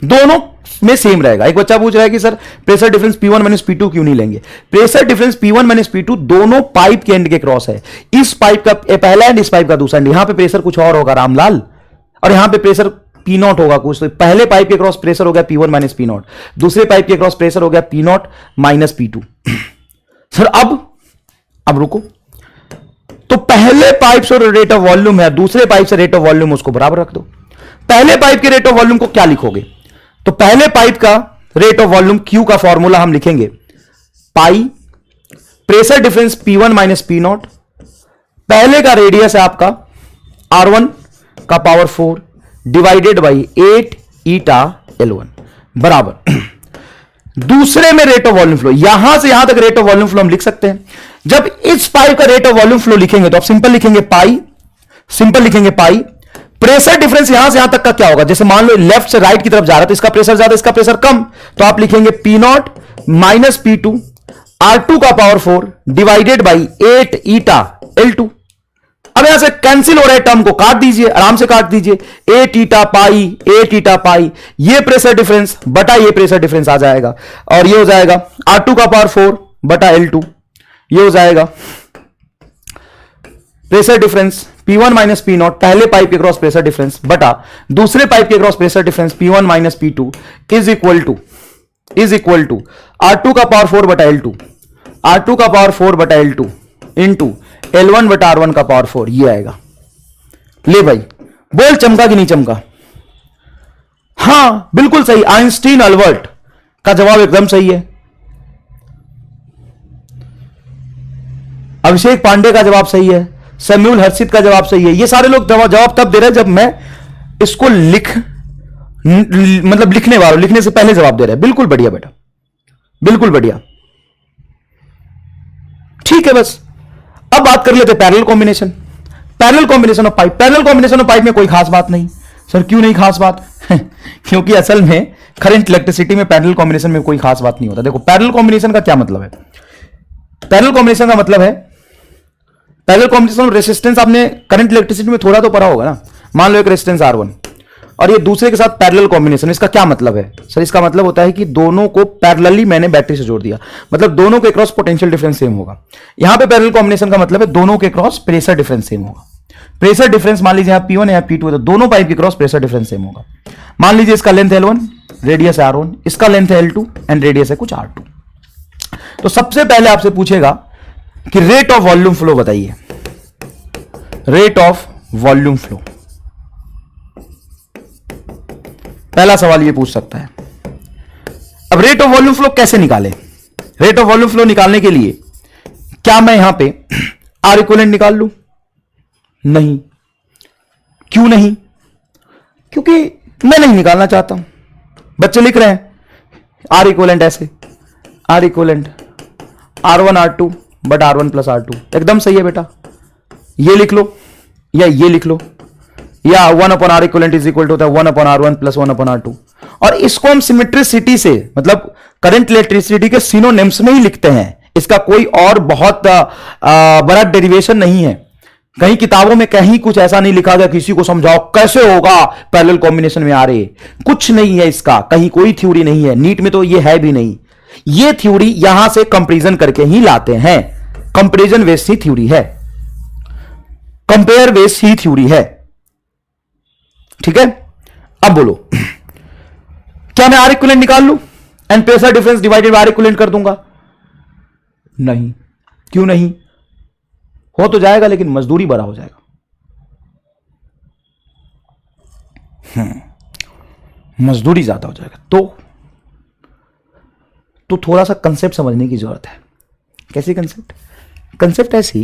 दोनों में सेम रहेगा। एक बच्चा पूछ रहा है कि sir pressure difference P1 minus P2 क्यों नहीं लेंगे? Pressure difference P1 minus P2 दोनों पाइप के एंड के क्रॉस है। इस पाइप का पहला एंड, इस पाइप का दूसरा एंड। यहां पे प्रेशर कुछ और होगा रामलाल, और यहां पे प्रेशर P0 होगा कुछ। तो पहले पाइप के क्रॉस प्रेशर हो गया P1 माइनस P0, दूसरे पाइप के क्रॉस प्रेशर हो गया P0 माइनस P2। सर अब रुको, तो पहले पाइप से रेट ऑफ वॉल्यूम है, दूसरे पाइप से रेट ऑफ वॉल्यूम, उसको बराबर रख दो। पहले पाइप के रेट ऑफ वॉल्यूम को क्या लिखोगे? तो पहले पाइप का रेट ऑफ वॉल्यूम Q का फॉर्मूला हम लिखेंगे pi pressure difference P1 minus P naught, पहले का रेडियस है आपका R1 का power 4 divided by 8 eta L1 बराबर दूसरे में रेट ऑफ वॉल्यूम फ्लो, यहां से यहां तक रेट ऑफ वॉल्यूम फ्लो हम लिख सकते हैं। जब इस पाइप का रेट ऑफ वॉल्यूम फ्लो लिखेंगे तो आप सिंपल लिखेंगे पाई, सिंपल लिखेंगे पाई। प्रेशर डिफरेंस यहां से यहां तक का क्या होगा, जैसे मान लो लेफ्ट से राइट की तरफ जा रहा है तो इसका प्रेशर ज्यादा इसका प्रेशर कम, तो आप लिखेंगे P not minus P2 R2 का power 4 divided by 8 eta L2। अब यहां से कैंसिल हो रहा है टर्म को काट दीजिए, आराम से काट दीजिए, 8 ईटा पाई 8 ईटा पाई, ये प्रेशर डिफरेंस बटा ये प्रेशर डिफरेंस आ जाएगा और ये हो जाएगा R2 का पावर 4 बटा L2, ये हो जाएगा pressure difference P1 minus P naught, पहले पाइप के क्रॉस प्रेशर डिफरेंस बटा दूसरे पाइप के cross pressure difference P1 minus P2 is equal to R2 का पावर 4 बटा L2, R2 का पावर 4 बटा L2 इंटू L1 बटा R1 का पावर 4, ये आएगा। ले भाई बोल चमका कि नहीं चमका? हां बिल्कुल सही, आइंस्टीन अल्बर्ट का जवाब एकदम सही है। अभिषेक पांडे का जवाब सही है, सैम्यूल हर्षित का जवाब सही है। ये सारे लोग जवाब तब दे रहे हैं जब मैं इसको लिखने वाला, लिखने से पहले जवाब दे रहे हैं। बिल्कुल बढ़िया बेटा, बिल्कुल बढ़िया, ठीक है। बस अब बात कर लेते हैं parallel combination, parallel combination of pipe. Parallel combination of pipe में कोई खास बात नहीं। सर क्यों नहीं खास बात? क्योंकि असल में करंट इलेक्ट्रिसिटी में पैरेलल कॉम्बिनेशन में कोई खास बात नहीं होता। देखो पैरेलल कॉम्बिनेशन का क्या मतलब है? पैरेलल कॉम्बिनेशन का मतलब है, पैरेलल कॉम्बिनेशन रेजिस्टेंस आपने करंट इलेक्ट्रिसिटी में थोड़ा तो पढ़ा होगा ना। मान लो एक रेजिस्टेंस R1 और ये दूसरे के साथ पैरेलल कॉम्बिनेशन, इसका क्या मतलब है? सर इसका मतलब होता है कि दोनों को पैरेलली मैंने बैटरी से जोड़ दिया, मतलब दोनों के क्रॉस पोटेंशियल डिफरेंस सेम होगा। यहां पे पैरेलल कॉम्बिनेशन का मतलब है दोनों के क्रॉस प्रेशर डिफरेंस सेम होगा। प्रेशर डिफरेंस मान लीजिए यहां P1 है P2 है, तो दोनों पाइप के क्रॉस प्रेशर डिफरेंस सेम होगा। मान लीजिए इसका लेंथ L1, रेडियस है R1, इसका लेंथ है L2 एंड रेडियस है कुछ R2। तो सबसे पहले आपसे पूछेगा कि रेट ऑफ वॉल्यूम फ्लो बताइए, रेट ऑफ वॉल्यूम फ्लो। पहला सवाल ये पूछ सकता है। अब रेट ऑफ वॉल्यूम फ्लो कैसे निकालें? रेट ऑफ वॉल्यूम फ्लो निकालने के लिए क्या मैं यहां पे आर इक्विवेलेंट निकाल लूं? नहीं। क्यों नहीं? क्योंकि मैं नहीं निकालना चाहता हूं। बच्चे लिख रहे हैं आर इक्विवेलेंट ऐसे, R equivalent R1 R2 but R1 plus R2, एकदम सही है बेटा। ये लिख लो या ये लिख लो, या 1 अपॉन R equivalent is equal to होता है 1 upon R1 plus 1 upon R2। और इसको हम सिमेट्रिसिटी से, मतलब करंट इलेक्ट्रिसिटी के सिनोनिम्स में ही लिखते हैं। इसका कोई और बहुत बड़ा डेरिवेशन नहीं है। कहीं किताबों में कहीं कुछ ऐसा नहीं लिखा गया किसी को समझाओ कैसे होगा पैरेलल कॉम्बिनेशन में आ रहे, कुछ नहीं है इसका, कहीं कोई थ्योरी नहीं है। नीट में तो ये है भी नहीं। ये थ्योरी यहां से कंपैरिजन करके ही लाते हैं। कंपैरिजन बेस्ड ही थ्योरी है, कंपेयर बेस्ड ही थ्योरी है, ठीक है। अब बोलो क्या मैं आर इक्विवेलेंट निकाल लूं and pressure difference divided by R equivalent कर दूंगा? नहीं। क्यों नहीं? हो तो जाएगा लेकिन मजदूरी बड़ा हो जाएगा। मजदूरी ज्यादा हो जाएगा। तो थोड़ा सा कंसेप्ट समझने की जरूरत है। कैसी कंसेप्ट? कंसेप्ट ऐसी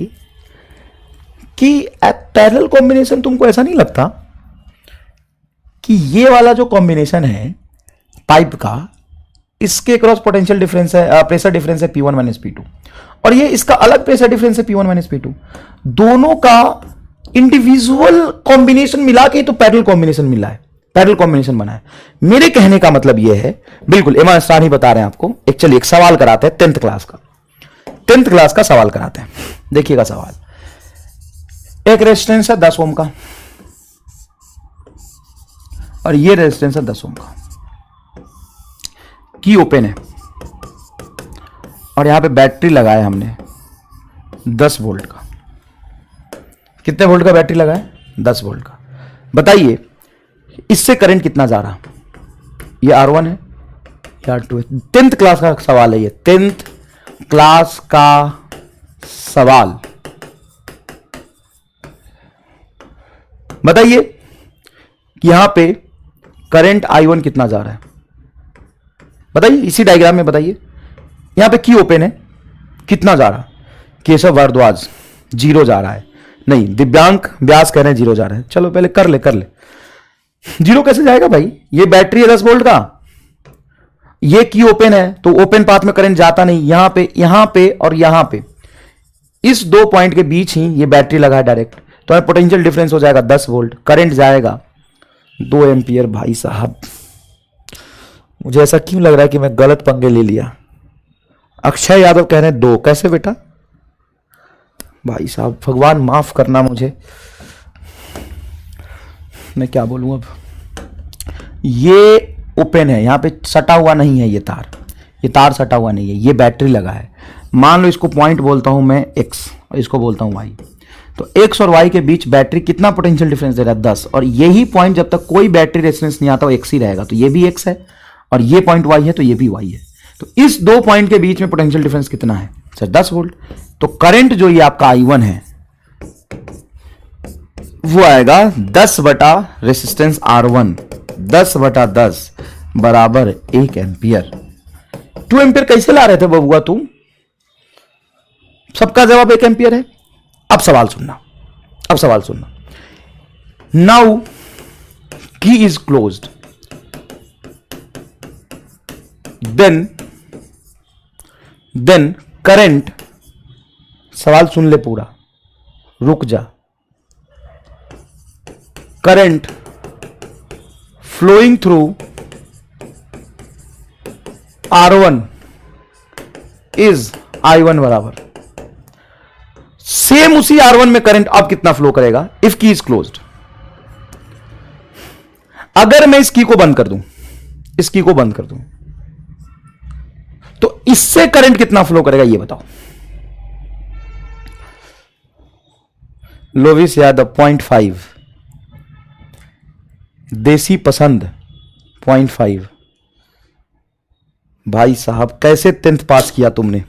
कि पैरेलल कॉम्बिनेशन तुमको ऐसा नहीं लगता कि ये वाला जो कॉम्बिनेशन है पाइप का, इसके क्रॉस पोटेंशियल डिफरेंस है, प्रेशर डिफरेंस है P1 माइनस P2 और ये इसका अलग प्रेशर डिफरेंस है P1 माइनस P2। दोनों का इंडिविजुअल कॉम्बिनेशन मिला के तो पैरेलल कॉम्बिनेशन मिला है, पैरेलल कॉम्बिनेशन बना है। मेरे कहने का मतलब यह है, बिल्कुल एम स्टार ही बता रहे हैं आपको। चलिए एक सवाल कराते हैं 10th क्लास का, 10th क्लास का सवाल कराते हैं। देखिएगा सवाल, एक रेजिस्टेंस है 10 ओम का और ये रेजिस्टेंस है 10 ओम का, की ओपन है और यहां पे बैटरी लगाया हमने 10 वोल्ट का। कितने वोल्ट का बैटरी लगाया? 10 वोल्ट का। बताइए इससे करंट कितना जा रहा? ये R1 है या R2 है? 10th क्लास का सवाल है ये, 10th क्लास का सवाल। बताइए यहां पे करंट I1 कितना जा रहा है? बताइए इसी डायग्राम में बताइए। यहां पे की ओपन है, कितना जा रहा? केशव भारद्वाज जीरो जा रहा है, नहीं दिव्यांक व्यास कह रहे हैं जीरो जा रहा है। चलो पहले कर ले। जीरो कैसे जाएगा भाई, ये बैटरी है 10 वोल्ट का, ये की ओपन है तो ओपन पाथ में करंट जाता नहीं, यहां पे और यहां पे, इस 2 पॉइंट के बीच ही ये बैटरी लगा है डायरेक्ट, तो पोटेंशियल डिफरेंस हो जाएगा 10 वोल्ट, करंट जाएगा 2 एम्पियर। भाई साहब मुझे ऐसा क्यों लग रहा है कि मैं गलत पंगे ले लिया। अक्षय यादव कह रहे हैं 2, कैसे बेटा? भाई साहब भगवान माफ करना मुझे, मैं क्या बोलूं अब। ये ओपन है, यहां पे सटा हुआ नहीं है, ये तार सटा हुआ नहीं है, ये बैटरी लगा है। मान लो इसको पॉइंट बोलता हूं मैं x और इसको बोलता हूं y, तो x और y के बीच बैटरी कितना पोटेंशियल डिफरेंस दे रहा है 10, और यही पॉइंट जब तक कोई बैटरी रेजिस्टेंस नहीं आता वो x ही रहेगा, तो ये भी x है और ये पॉइंट y है तो ये भी y है। तो इस 2 पॉइंट के बीच में पोटेंशियल डिफरेंस कितना है सर? 10 वोल्ट। तो करंट जो ये आपका I1 है वो आएगा 10 बटा रेसिस्टेंस R1, 10 बटा 10 बराबर 1 एम्पियर। 2 एम्पियर कैसे ला रहे थे बबुआ तुम? सबका जवाब 1 एम्पियर है। अब सवाल सुनना, now key is closed, then current, सवाल सुन ले पूरा, रुक जा। Current flowing through R1 is I1 बराबर, सेम उसी R1 में करंट अब कितना फ्लो करेगा इफ की इज क्लोज्ड। अगर मैं इस की को बंद कर दूं, तो इससे करंट कितना फ्लो करेगा ये बताओ। लोविस यादव 0.5, देसी पसंद 0.5। भाई साहब कैसे 10th पास किया तुमने,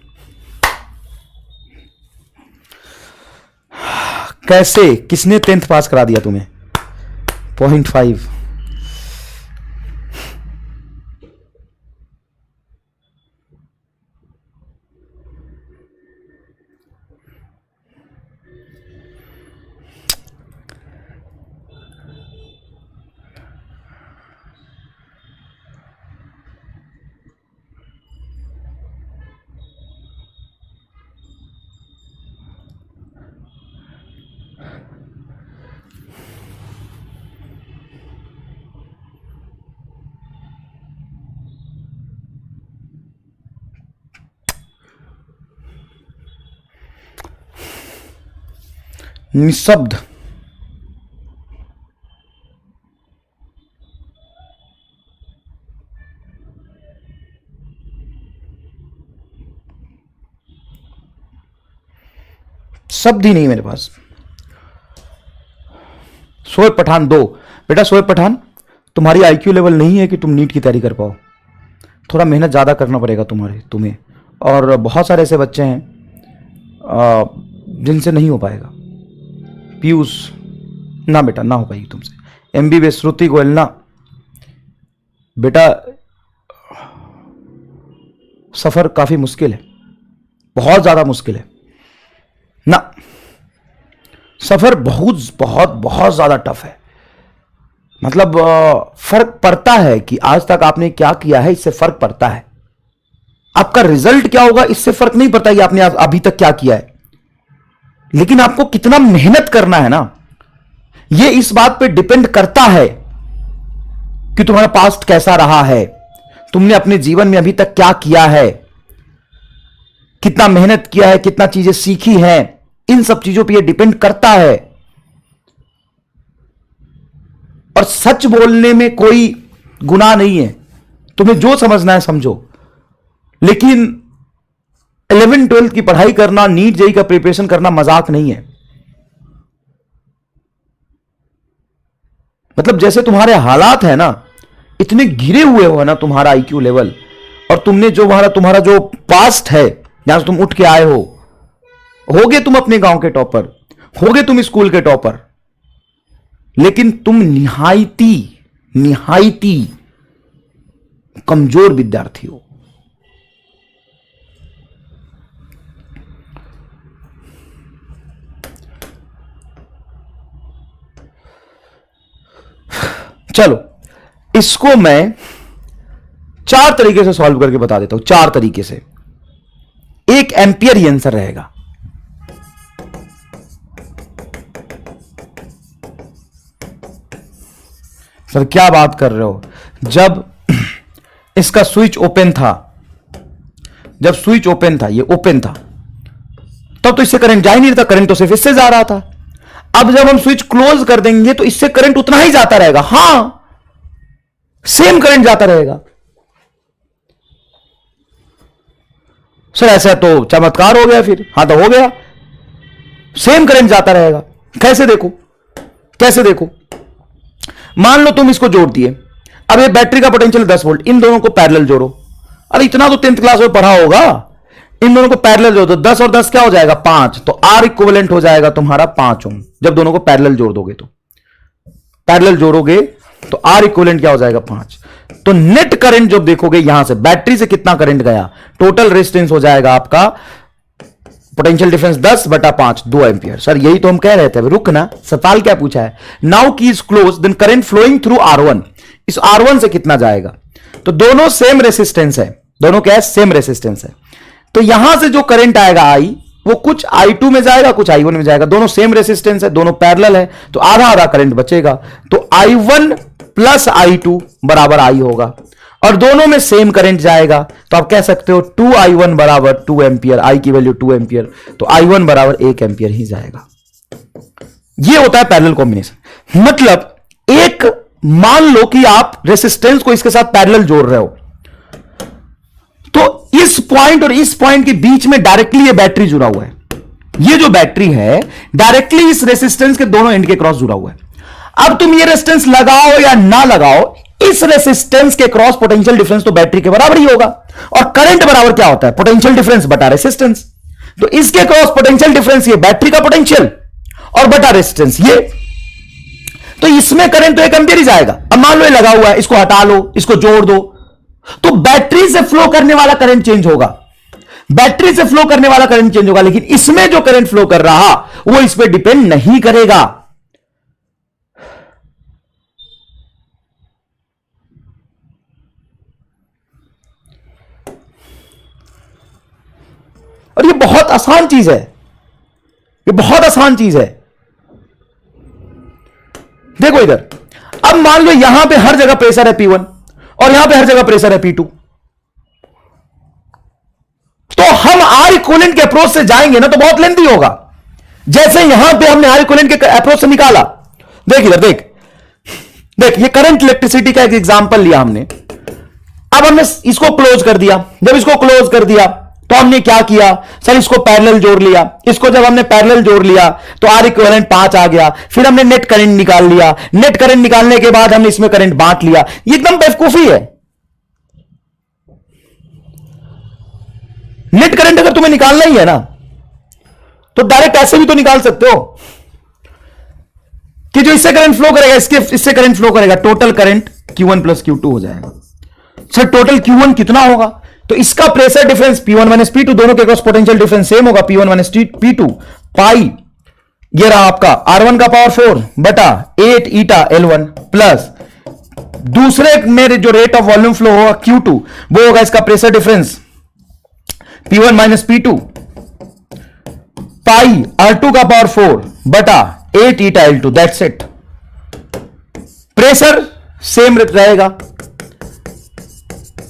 कैसे, किसने 10th पास करा दिया तुम्हें? 0.5। निशब्द, शब्द ही नहीं मेरे पास। शोएब पठान 2, बेटा शोएब पठान तुम्हारी आईक्यू लेवल नहीं है कि तुम नीट की तैयारी कर पाओ, थोड़ा मेहनत ज़्यादा करना पड़ेगा तुम्हें। और बहुत सारे ऐसे बच्चे हैं जिनसे नहीं हो पाएगा। पीयूष ना बेटा, ना हो पाएगी तुमसे। MBB श्रुति गोयल ना बेटा, सफर काफी मुश्किल है, बहुत ज्यादा मुश्किल है ना, सफर बहुत ज्यादा टफ है। मतलब फर्क पड़ता है कि आज तक आपने क्या किया है, इससे फर्क पड़ता है। आपका रिजल्ट क्या होगा इससे फर्क नहीं पड़ता कि आपने अभी तक क्या किया है, लेकिन आपको कितना मेहनत करना है ना, यह इस बात पे डिपेंड करता है कि तुम्हारा पास्ट कैसा रहा है, तुमने अपने जीवन में अभी तक क्या किया है, कितना मेहनत किया है, कितना चीजें सीखी हैं, इन सब चीजों पे यह डिपेंड करता है। और सच बोलने में कोई गुनाह नहीं है, तुम्हें जो समझना है समझो, लेकिन 11th-12th की पढ़ाई करना, नीट जेईई का प्रिपरेशन करना मजाक नहीं है। मतलब जैसे तुम्हारे हालात है ना, इतने गिरे हुए हो ना तुम्हारा आईक्यू लेवल, और तुमने जो तुम्हारा जो पास्ट है जहां से तुम उठ के आए होगे तुम अपने गांव के टॉपर, होगे तुम स्कूल के टॉपर, लेकिन तुम निहायती कमजोर विद्यार्थी हो। चलो इसको मैं 4 तरीके से सॉल्व करके बता देता हूं, 4 तरीके से। 1 एम्पियर ही आंसर रहेगा। सर क्या बात कर रहे हो? जब इसका स्विच ओपन था, जब स्विच ओपन था, ये ओपन था, तब तो इससे करंट जा ही नहीं रहा था, करंट तो सिर्फ इससे जा रहा था। अब जब हम स्विच क्लोज कर देंगे तो इससे करंट उतना ही जाता रहेगा। हां, सेम करंट जाता रहेगा। सर ऐसा तो चमत्कार हो गया फिर। हाँ तो हो गया, सेम करंट जाता रहेगा। कैसे देखो, कैसे देखो, मान लो तुम इसको जोड़ दिए। अब ये बैटरी का पोटेंशियल 10 वोल्ट, इन दोनों को पैरेलल जोड़ो। अरे इतना तो 10th क्लास में पढ़ा होगा। इन दोनों को पैरेलल जोड़ो तो 10 और 10 क्या हो जाएगा? 5। तो आर इक्विवेलेंट हो जाएगा तुम्हारा 5 ओम। जब दोनों को पैरेलल जोड़ दोगे तो, पैरेलल जोड़ोगे तो आर इक्विवेलेंट क्या हो जाएगा? 5। तो नेट करंट जब देखोगे यहां से बैटरी से कितना करंट गया, टोटल रेजिस्टेंस हो जाएगा आपका पोटेंशियल डिफरेंस 10/5, 2 एंपियर। सर यही तो हम कह रहे थे। रुकना, सवाल क्या पूछा है? Now key is close then current flowing through R1। इस R1 से कितना जाएगा? तो दोनों सेम रेसिस्टेंस है, दोनों क्या है? सेम रेसिस्टेंस है। तो यहां से जो करंट आएगा I, वो कुछ I2 में जाएगा, कुछ I1 में जाएगा। दोनों सेम रेसिस्टेंस है, दोनों पैरेलल है, तो आधा आधा करंट बचेगा। तो I1 प्लस I2 बराबर I होगा, और दोनों में सेम करंट जाएगा। तो आप कह सकते हो 2I1 बराबर 2 एंपियर, I की वैल्यू 2 एंपियर, तो I1 बराबर 1 एंपियर ही जाएगा। यह होता है पैरेलल कॉम्बिनेशन। मतलब एक, मान लो कि आप रेसिस्टेंस को इसके साथ पैरेलल जोड़ रहे हो, तो इस पॉइंट और इस पॉइंट के बीच में डायरेक्टली ये बैटरी जुड़ा हुआ है। ये जो बैटरी है डायरेक्टली इस रेसिस्टेंस के दोनों एंड के क्रॉस जुड़ा हुआ है। अब तुम ये रेजिस्टेंस लगाओ या ना लगाओ, इस रेसिस्टेंस के क्रॉस पोटेंशियल डिफरेंस तो बैटरी के बराबर ही होगा। और करंट बराबर क्या होता है? पोटेंशियल डिफरेंस बटा रेसिस्टेंस। तो इसके क्रॉस पोटेंशियल डिफरेंस ये बैटरी का पोटेंशियल, और बटा रेसिस्टेंस ये, तो इसमें करंट तो 1 एंपियर ही जाएगा। अब मान लो ये लगा हुआ है, इसको हटा लो, इसको जोड़ दो, तो बैटरी से फ्लो करने वाला करंट चेंज होगा, बैटरी से फ्लो करने वाला करंट चेंज होगा। लेकिन इसमें जो करंट फ्लो कर रहा वो इस पर डिपेंड नहीं करेगा। और ये बहुत आसान चीज है, ये बहुत आसान चीज है। देखो इधर, अब मान लो यहां पे हर जगह प्रेशर है P1 और यहां पे हर जगह प्रेशर है P2, तो हम आर इक्विवेलेंट के अप्रोच से जाएंगे ना तो बहुत लेंथी होगा। जैसे यहां पे हमने आर इक्विवेलेंट के अप्रोच से निकाला, देख इधर, देख देख, ये करंट इलेक्ट्रिसिटी का एक एग्जांपल लिया हमने। अब हमने इसको क्लोज कर दिया। जब इसको क्लोज कर दिया तो हमने क्या किया? सर इसको पैरेलल जोड़ लिया। इसको जब हमने पैरेलल जोड़ लिया तो आर इक्विवेलेंट 5 आ गया। फिर हमने नेट करंट निकाल लिया। नेट करंट निकालने के बाद हमने इसमें करंट बांट लिया। ये एकदम बेवकूफी है। नेट करंट अगर तुम्हें निकालना ही है ना तो डायरेक्ट ऐसे भी तो निकाल सकते हो कि जो इससे करंट फ्लो करेगा इससे करंट फ्लो करेगा, total current Q1 plus Q2 हो जाएगा। सर टोटल Q1 कितना होगा? तो इसका pressure difference P1 minus P2, दोनों के क्रॉस पोटेंशियल डिफरेंस सेम होगा, P1 माइनस P2 पाई, ये रहा आपका R1 का पावर 4 बटा 8 ईटा L1 प्लस दूसरे में जो रेट ऑफ वॉल्यूम फ्लो होगा Q2, वो होगा इसका pressure difference P1 minus P2 पाई R2 का पावर 4 बटा 8 eta L2, that's it. Pressure same रहेगा,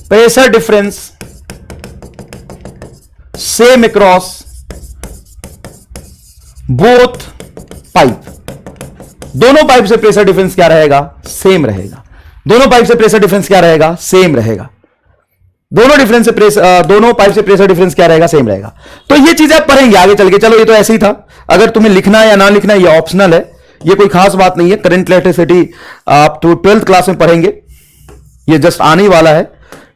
pressure difference same across both pipe. दोनों पाइप से प्रेशर डिफरेंस क्या रहेगा? सेम रहेगा। दोनों पाइप से प्रेशर डिफरेंस क्या रहेगा? सेम रहेगा। दोनों पाइप से प्रेशर डिफरेंस क्या रहेगा? सेम रहेगा। तो ये चीजें आप पढ़ेंगे आगे चल के। चलो ये तो ऐसे ही था, अगर तुम्हें लिखना है या ना लिखना है ये ऑप्शनल है, ये कोई खास बात नहीं है। करंट इलेक्ट्रिसिटी आप तो 12th क्लास में पढ़ेंगे, ये जस्ट आने ही वाला है।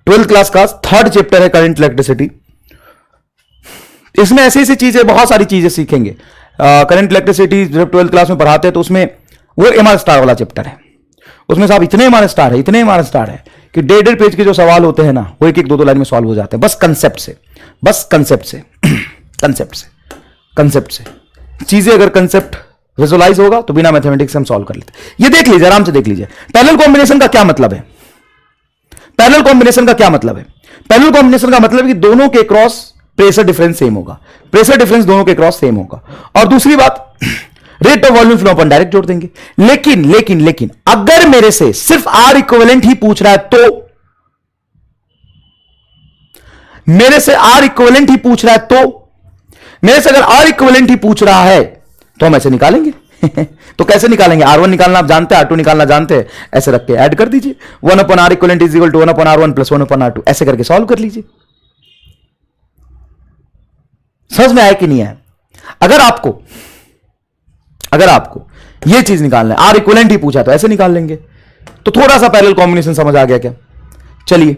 12th क्लास का 3rd चैप्टर है करंट इलेक्ट्रिसिटी। इसमें ऐसी ऐसी चीजें, बहुत सारी चीजें सीखेंगे। करंट इलेक्ट्रिसिटी जब 12th क्लास में पढ़ाते हैं तो उसमें वो एमआर स्टार वाला चैप्टर है। उसमें साहब इतने एमआर स्टार है, इतने एमआर स्टार है कि 1.5 पेज के जो सवाल होते हैं ना वो 1-1, 2-2 लाइन में सॉल्व हो जाते हैं, बस कंसेप्ट से, बस कंसेप्ट से कंसेप्ट से कंसेप्ट से। चीजें अगर कंसेप्ट विजुअलाइज होगा तो बिना मैथमेटिक्स हम सॉल्व कर लेते। ये देख लीजिए, आराम से देख लीजिए। पैरेलल कॉम्बिनेशन का क्या मतलब है? पैरेलल कॉम्बिनेशन का क्या मतलब है? पैरेलल कॉम्बिनेशन का मतलब है कि दोनों के क्रॉस प्रेशर डिफरेंस सेम होगा, प्रेशर डिफरेंस दोनों के क्रॉस सेम होगा। और दूसरी बात, rate of volume flow upon direct जोड़ देंगे। लेकिन लेकिन लेकिन अगर मेरे से सिर्फ आर इक्विवेलेंट ही पूछ रहा है तो, मेरे से आर इक्विवेलेंट ही पूछ रहा है तो, मेरे से अगर आर इक्विवेलेंट ही पूछ रहा है तो हम ऐसे निकालेंगे। तो कैसे निकालेंगे? R1 निकालना आप जानते हैं, R2 निकालना जानते हैं, ऐसे रख के ऐड कर दीजिए। 1 अपॉन R equivalent is equal to 1 upon R1 plus 1 upon R2, ऐसे करके सॉल्व कर लीजिए। समझ में आया कि नहीं आया? अगर आपको यह चीज निकालना है, आर इक्विवेलेंट ही पूछा तो ऐसे निकाल लेंगे। तो थोड़ा सा पैरेलल कॉम्बिनेशन समझ आ गया क्या? चलिए,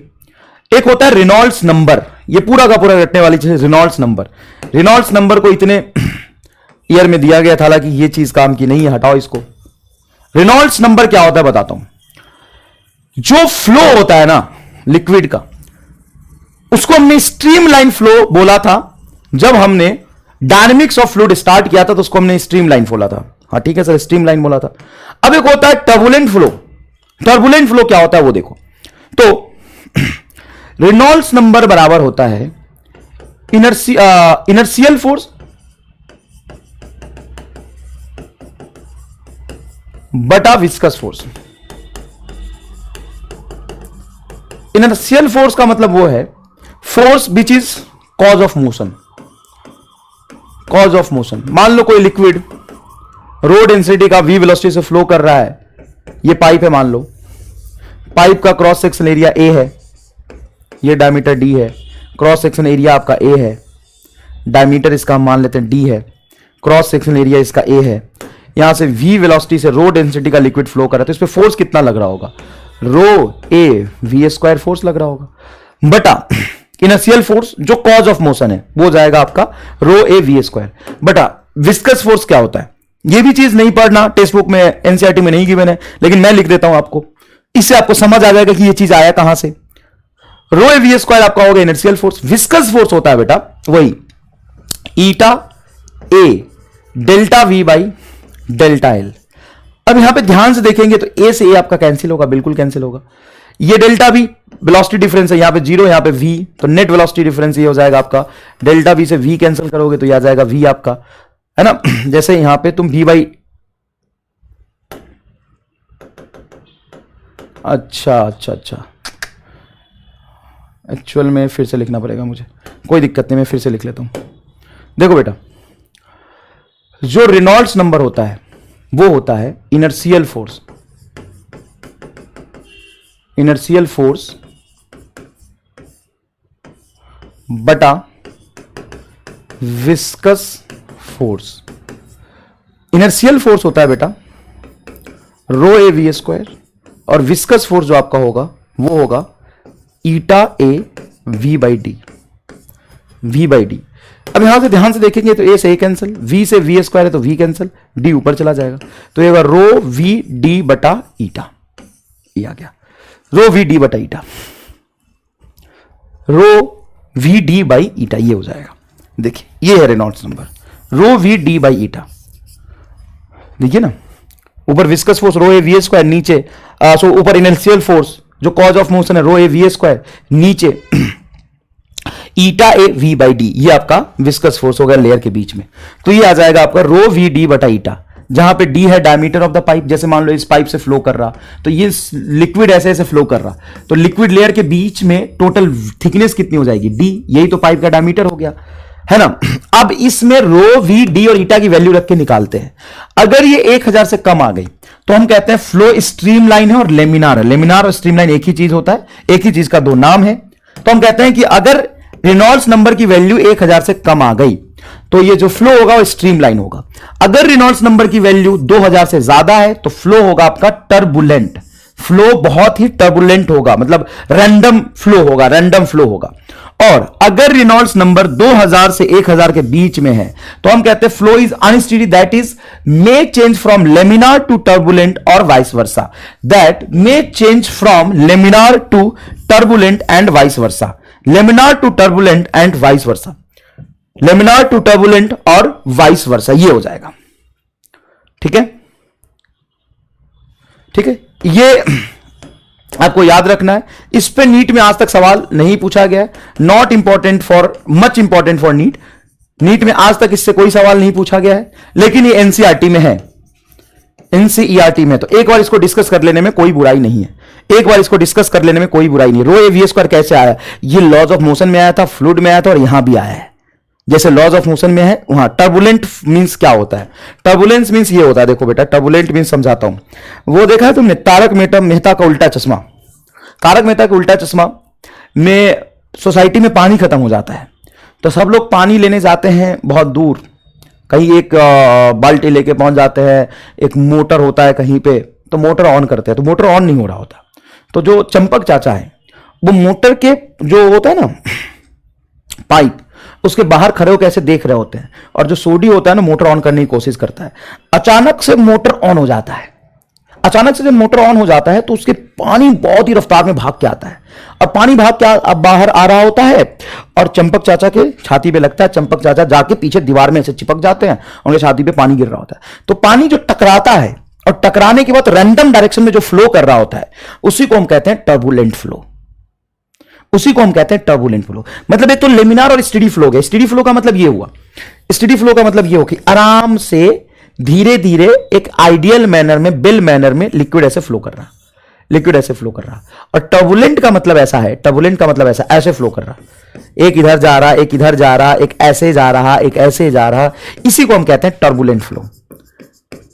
एक होता है रेनॉल्ड्स नंबर, ये पूरा का पूरा रटने वाली चीज रेनॉल्ड्स नंबर। रेनॉल्ड्स नंबर को इतने ईयर में दिया गया था, हालांकि ये चीज काम की नहीं है, हटाओ इसको। रेनॉल्ड्स नंबर क्या होता है बताता हूं। जो फ्लो होता है ना लिक्विड का, उसको हमने स्ट्रीमलाइन फ्लो बोला था। जब हमने डायनेमिक्स ऑफ फ्लूइड स्टार्ट किया था तो उसको हमने स्ट्रीमलाइन बोला था। हाँ ठीक है सर, स्ट्रीमलाइन बोला था। अब एक होता है टर्बुलेंट फ्लो। टर्बुलेंट फ्लो क्या होता है वो देखो। तो रेनॉल्ड्स नंबर बराबर होता है इनर्शियल फोर्स बटा विस्कस फोर्स। इनर्शियल फोर्स का मतलब वो है force which is cause of motion. Cause of motion, मान लो कोई लिक्विड रो डेंसिटी का v वेलोसिटी से फ्लो कर रहा है। ये पाइप है, मान लो पाइप का क्रॉस सेक्शन एरिया a है, ये डायमीटर d है, क्रॉस सेक्शन एरिया आपका a है, डायमीटर इसका हम मान लेते हैं d है, क्रॉस सेक्शन एरिया इसका a है। यहां से v वेलोसिटी से रो डेंसिटी का लिक्विड फ्लो कर रहा है, तो इस पे फोर्स कितना लग रहा होगा? रो a v स्क्वायर फोर्स लग रहा होगा बटा इनर्शियल फोर्स जो कॉज ऑफ मोशन है वो जाएगा आपका रो a v स्क्वायर बटा विस्कस फोर्स। क्या होता है ये भी चीज नहीं पढ़ना, टेक्स्ट बुक में एनसीईआरटी में नहीं गिवन है, लेकिन मैं लिख देता हूं आपको, इससे आपको समझ आ जाएगा कि ये चीज आया कहां से। रो a v स्क्वायर आपका होगा इनर्शियल फोर्स। विस्कस फोर्स होता है बेटा वही ईटा a delta v by delta l। अब यहां पे ध्यान से देखेंगे तो a से a आपका कैंसिल होगा, बिल्कुल कैंसिल होगा। ये डेल्टा v वेलोसिटी डिफरेंस है, यहां पे 0 यहां पे v, तो नेट वेलोसिटी डिफरेंस ये हो जाएगा आपका डेल्टा v से v कैंसिल करोगे तो ये आ जाएगा v आपका, है ना। जैसे यहां पे तुम v बाई, अच्छा, एक्चुअल में फिर से लिखना पड़ेगा मुझे, कोई दिक्कत नहीं, मैं फिर से लिख लेता हूं। देखो बेटा, जो रेनॉल्ड्स नंबर होता है वो होता है इनर्शियल फोर्स। इनर्शियल फोर्स बटा विस्कस फोर्स। इनर्शियल फोर्स होता है बेटा रो a v स्क्वायर, और विस्कस फोर्स जो आपका होगा वो होगा ईटा a v by D. v by D. अब यहां से ध्यान से देखेंगे तो a से a कैंसिल, v से v स्क्वायर है तो v कैंसिल, d ऊपर चला जाएगा, तो ये रो v d बटा ईटा, ये आ गया रो वी डी बटा eta, rho V D by eta, ये हो जाएगा। देखिए ये है Reynolds number rho V D by eta. देखिए ना, ऊपर viscous force rho A V square, नीचे सो ऊपर इनर्शियल फोर्स जो कॉज ऑफ मोशन है रो ए वी स्क्वायर, नीचे eta A V by D, ये आपका विस्कस फोर्स हो गया लेयर के बीच में। तो ये आ जाएगा आपका रो वी डी बटा ईटा, जहां पे डी है डायमीटर ऑफ द पाइप। जैसे मान लो इस पाइप से फ्लो कर रहा, तो ये लिक्विड ऐसे ऐसे फ्लो कर रहा, तो लिक्विड लेयर के बीच में टोटल थिकनेस कितनी हो जाएगी? डी, यही तो पाइप का डायमीटर हो गया, है ना। अब इसमें रो वी डी और ईटा की वैल्यू रख के निकालते हैं। अगर ये 1000 से कम आ गई तो हम कहते हैं फ्लो स्ट्रीमलाइन है और लेमिनार है। लेमिनार और स्ट्रीमलाइन एक ही चीज होता है, एक ही चीज का दो नाम है। तो हम कहते हैं कि अगर रेनॉल्ड्स नंबर की वैल्यू 1000 से कम आ गई तो ये जो फ्लो होगा वो स्ट्रीमलाइन होगा। अगर रेनॉल्ड्स नंबर की वैल्यू 2000 से ज्यादा है तो फ्लो होगा आपका टर्बुलेंट। फ्लो बहुत ही टर्बुलेंट होगा, मतलब रैंडम फ्लो होगा, रैंडम फ्लो होगा। और अगर रेनॉल्ड्स नंबर 2000 से 1000 के बीच में है तो हम कहते हैं flow is unsteady, that is may change from laminar to turbulent और vice versa, that may change from laminar to turbulent and vice versa, laminar to turbulent and vice versa, laminar to turbulent और वाइस वर्सा, ये हो जाएगा। ठीक है, ठीक है, ये आपको याद रखना है। इस पे नीट में आज तक सवाल नहीं पूछा गया है। Not important for much important for NEET. NEET में आज तक इससे कोई सवाल नहीं पूछा गया है, लेकिन ये एनसीईआरटी में है। एनसीईआरटी में तो एक बार इसको डिस्कस कर लेने में कोई बुराई नहीं है। एक बार इसको डिस्कस कर लेने में कोई बुराई नहीं। रो ए वी स्क्वायर कैसे आया? ये लॉज ऑफ मोशन में आया था, फ्लूइड में आया था, और यहां भी आया है। जैसे लॉज ऑफ मोशन में है वहां टर्बुलेंट मींस क्या होता है? टर्बुलेंस मींस ये होता है, देखो बेटा, टर्बुलेंट मींस समझाता हूं। वो देखा है तुमने तारक मेहता का उल्टा चश्मा? तारक मेहता का उल्टा चश्मा में सोसाइटी में पानी खत्म हो जाता है, तो सब लोग पानी लेने जाते हैं बहुत दूर, कहीं एक बाल्टी लेके पहुंच जाते हैं। एक मोटर होता है कहीं पे, तो मोटर ऑन करते हैं, तो मोटर ऑन नहीं हो रहा होता। तो जो चंपक चाचा है वो मोटर के जो होता है ना पाइप, उसके बाहर खड़े होकर ऐसे देख रहे होते हैं, और जो सोडी होता है ना मोटर ऑन करने की कोशिश करता है। अचानक से मोटर ऑन हो जाता है। अचानक से जब मोटर ऑन हो जाता है तो उसके पानी बहुत ही रफ्तार में भाग के आता है, और पानी भाग के अब बाहर आ रहा होता है, और चंपक चाचा के छाती पे लगता है। चंपक चाचा जाके पीछे दीवार में ऐसे चिपक जाते हैं, उनके छाती पे पानी गिर रहा होता है। तो पानी जो टकराता है और टकराने के बाद रैंडम डायरेक्शन में जो फ्लो कर रहा होता है, उसी को हम कहते हैं टर्बुलेंट फ्लो। उसी को हम कहते हैं टर्बुलेंट फ्लो। मतलब एक तो लेमिनार और स्टेडी फ्लो गया। स्टेडी फ्लो का मतलब ये हुआ, स्टेडी फ्लो का मतलब ये हो कि आराम से धीरे धीरे एक आइडियल मैनर में, बिल मैनर में लिक्विड ऐसे फ्लो कर रहा, लिक्विड ऐसे फ्लो कर रहा। और टर्बुलेंट का मतलब ऐसा है, टर्बुलेंट का मतलब ऐसा, ऐसे फ्लो कर रहा, एक इधर जा रहा, एक इधर जा रहा, एक ऐसे जा रहा, एक ऐसे जा रहा। इसी को हम कहते हैं टर्बुलेंट फ्लो।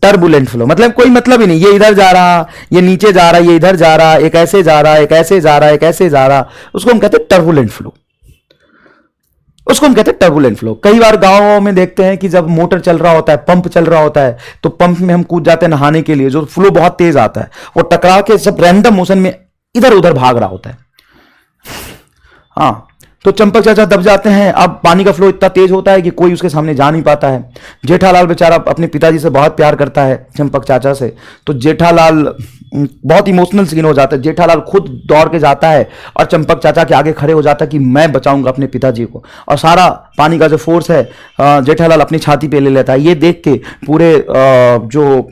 टर्बुलेंट फ्लो मतलब कोई मतलब ही नहीं, ये इधर जा रहा, ये नीचे जा रहा, ये इधर जा रहा, एक ऐसे जा रहा, एक ऐसे जा रहा, एक ऐसे जा रहा, उसको हम कहते हैं टर्बुलेंट फ्लो। उसको हम कहते हैं टर्बुलेंट फ्लो। कई बार गांवों में देखते हैं कि जब मोटर चल रहा होता है, पंप चल रहा होता है, तो पंप में हम कूद जाते हैं नहाने के लिए, जो फ्लो बहुत तेज आता है, वो टकरा के सब रैंडम मोशन में इधर उधर भाग रहा होता है। हाँ, तो चंपक चाचा दब जाते हैं। अब पानी का फ्लो इतना तेज होता है कि कोई उसके सामने जा नहीं पाता है। जेठालाल बेचारा अपने पिताजी से बहुत प्यार करता है, चंपक चाचा से, तो जेठालाल बहुत इमोशनल सीन हो जाता है। जेठालाल खुद दौड़ के जाता है और चंपक चाचा के आगे खड़े हो जाता है कि मैं बचाऊंगा अपने पिताजी को, और सारा पानी का जो फोर्स है जेठालाल अपनी छाती पे ले लेता है। ये देख के पूरे जो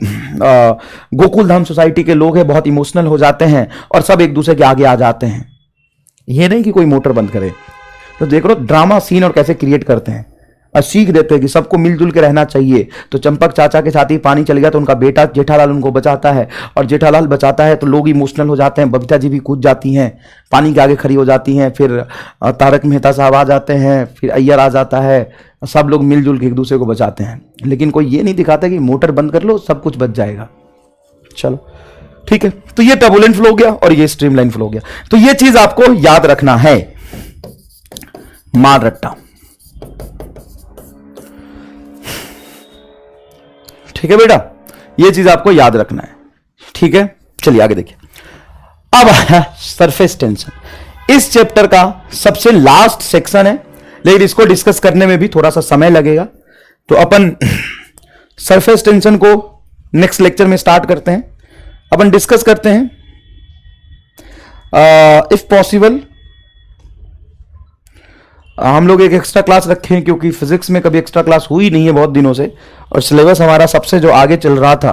गोकुल धाम सोसाइटी के लोग हैं बहुत इमोशनल हो जाते हैं, और सब एक दूसरे के आगे आ जाते हैं। ये नहीं कि कोई मोटर बंद करे, तो देख लो ड्रामा सीन और कैसे क्रिएट करते हैं, और सीख देते हैं कि सबको मिलजुल के रहना चाहिए। तो चंपक चाचा के साथ ही पानी चल गया, तो उनका बेटा जेठालाल उनको बचाता है, और जेठालाल बचाता है तो लोग इमोशनल हो जाते हैं। बबीता जी भी कूद जाती हैं, पानी के आगे खड़ी हो जाती हैं। फिर तारक मेहता साहब आ जाते हैं, फिर अय्यर आ जाता है, सब लोग मिलजुल के एक दूसरे को बचाते हैं। लेकिन कोई ये नहीं दिखाता कि मोटर बंद कर लो सब कुछ बच जाएगा। चलो ठीक है, तो ये टर्बुलेंट फ्लो हो गया और ये स्ट्रीमलाइन फ्लो हो गया। तो ये चीज आपको याद रखना है, मार रट्टा। ठीक है बेटा, ये चीज आपको याद रखना है। ठीक है, चलिए आगे देखिए। अब आया सरफेस टेंशन। इस चैप्टर का सबसे लास्ट सेक्शन है, लेकिन इसको डिस्कस करने में भी थोड़ा सा समय लगेगा, तो अपन सरफेस टेंशन को नेक्स्ट लेक्चर में स्टार्ट करते हैं। अपन डिस्कस करते हैं इफ पॉसिबल हम लोग एक एक्स्ट्रा क्लास रखें, क्योंकि फिजिक्स में कभी एक्स्ट्रा क्लास हुई नहीं है बहुत दिनों से, और सिलेबस हमारा सबसे जो आगे चल रहा था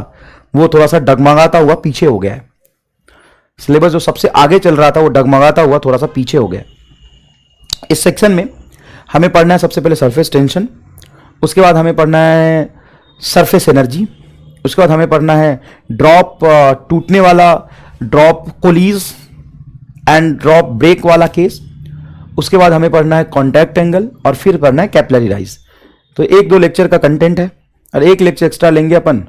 वो थोड़ा सा डगमगाता हुआ पीछे हो गया है। सिलेबस जो सबसे आगे चल रहा था वो डगमगाता हुआ थोड़ा सा पीछे हो गया। इस सेक्शन में हमें पढ़ना है सबसे पहले सरफेस टेंशन, उसके बाद हमें पढ़ना है सरफेस एनर्जी, उसके बाद हमें पढ़ना है ड्रॉप टूटने वाला, ड्रॉप कोलीज एंड ड्रॉप ब्रेक वाला केस, उसके बाद हमें पढ़ना है कॉन्टैक्ट एंगल, और फिर पढ़ना है कैपिलरी राइज। तो एक दो लेक्चर का कंटेंट है, और एक लेक्चर एक्स्ट्रा लेंगे अपन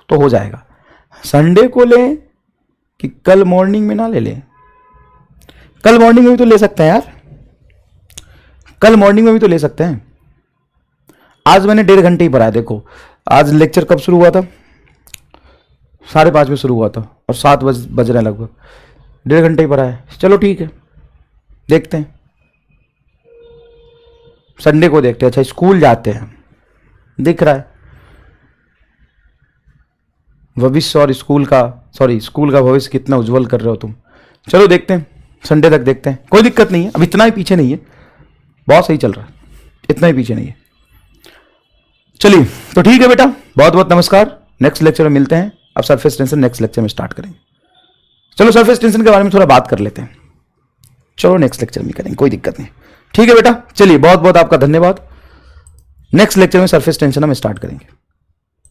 तो हो जाएगा। संडे को लें कि कल मॉर्निंग में ना ले लें? कल मॉर्निंग में भी तो ले सकते हैं यार, कल मॉर्निंग में भी तो ले सकते हैं। आज मैंने 1.5 घंटे ही पढ़ा है। देखो आज लेक्चर कब शुरू हुआ था? 5:30 में शुरू हुआ था, और 7 बज रहे हैं लगभग। 1.5 घंटे ही पढ़ा है। चलो ठीक है, देखते हैं संडे को देखते हैं। अच्छा स्कूल जाते हैं, दिख रहा है भविष्य, और स्कूल का भविष्य कितना उज्जवल कर रहे हो तुम। चलो देखते हैं, संडे तक देखते हैं, कोई दिक्कत नहीं है। अब इतना ही पीछे नहीं है, बहुत सही चल रहा है, इतना ही पीछे नहीं है। चलिए तो ठीक है बेटा, बहुत बहुत नमस्कार। नेक्स्ट लेक्चर में मिलते हैं। अब सरफेस टेंशन नेक्स्ट लेक्चर में स्टार्ट करेंगे। चलो सरफेस टेंशन के बारे में थोड़ा बात कर लेते हैं। चलो नेक्स्ट लेक्चर में करेंगे, कोई दिक्कत नहीं। ठीक है बेटा, चलिए बहुत बहुत आपका धन्यवाद। नेक्स्ट लेक्चर में सरफेस टेंशन हम स्टार्ट करेंगे।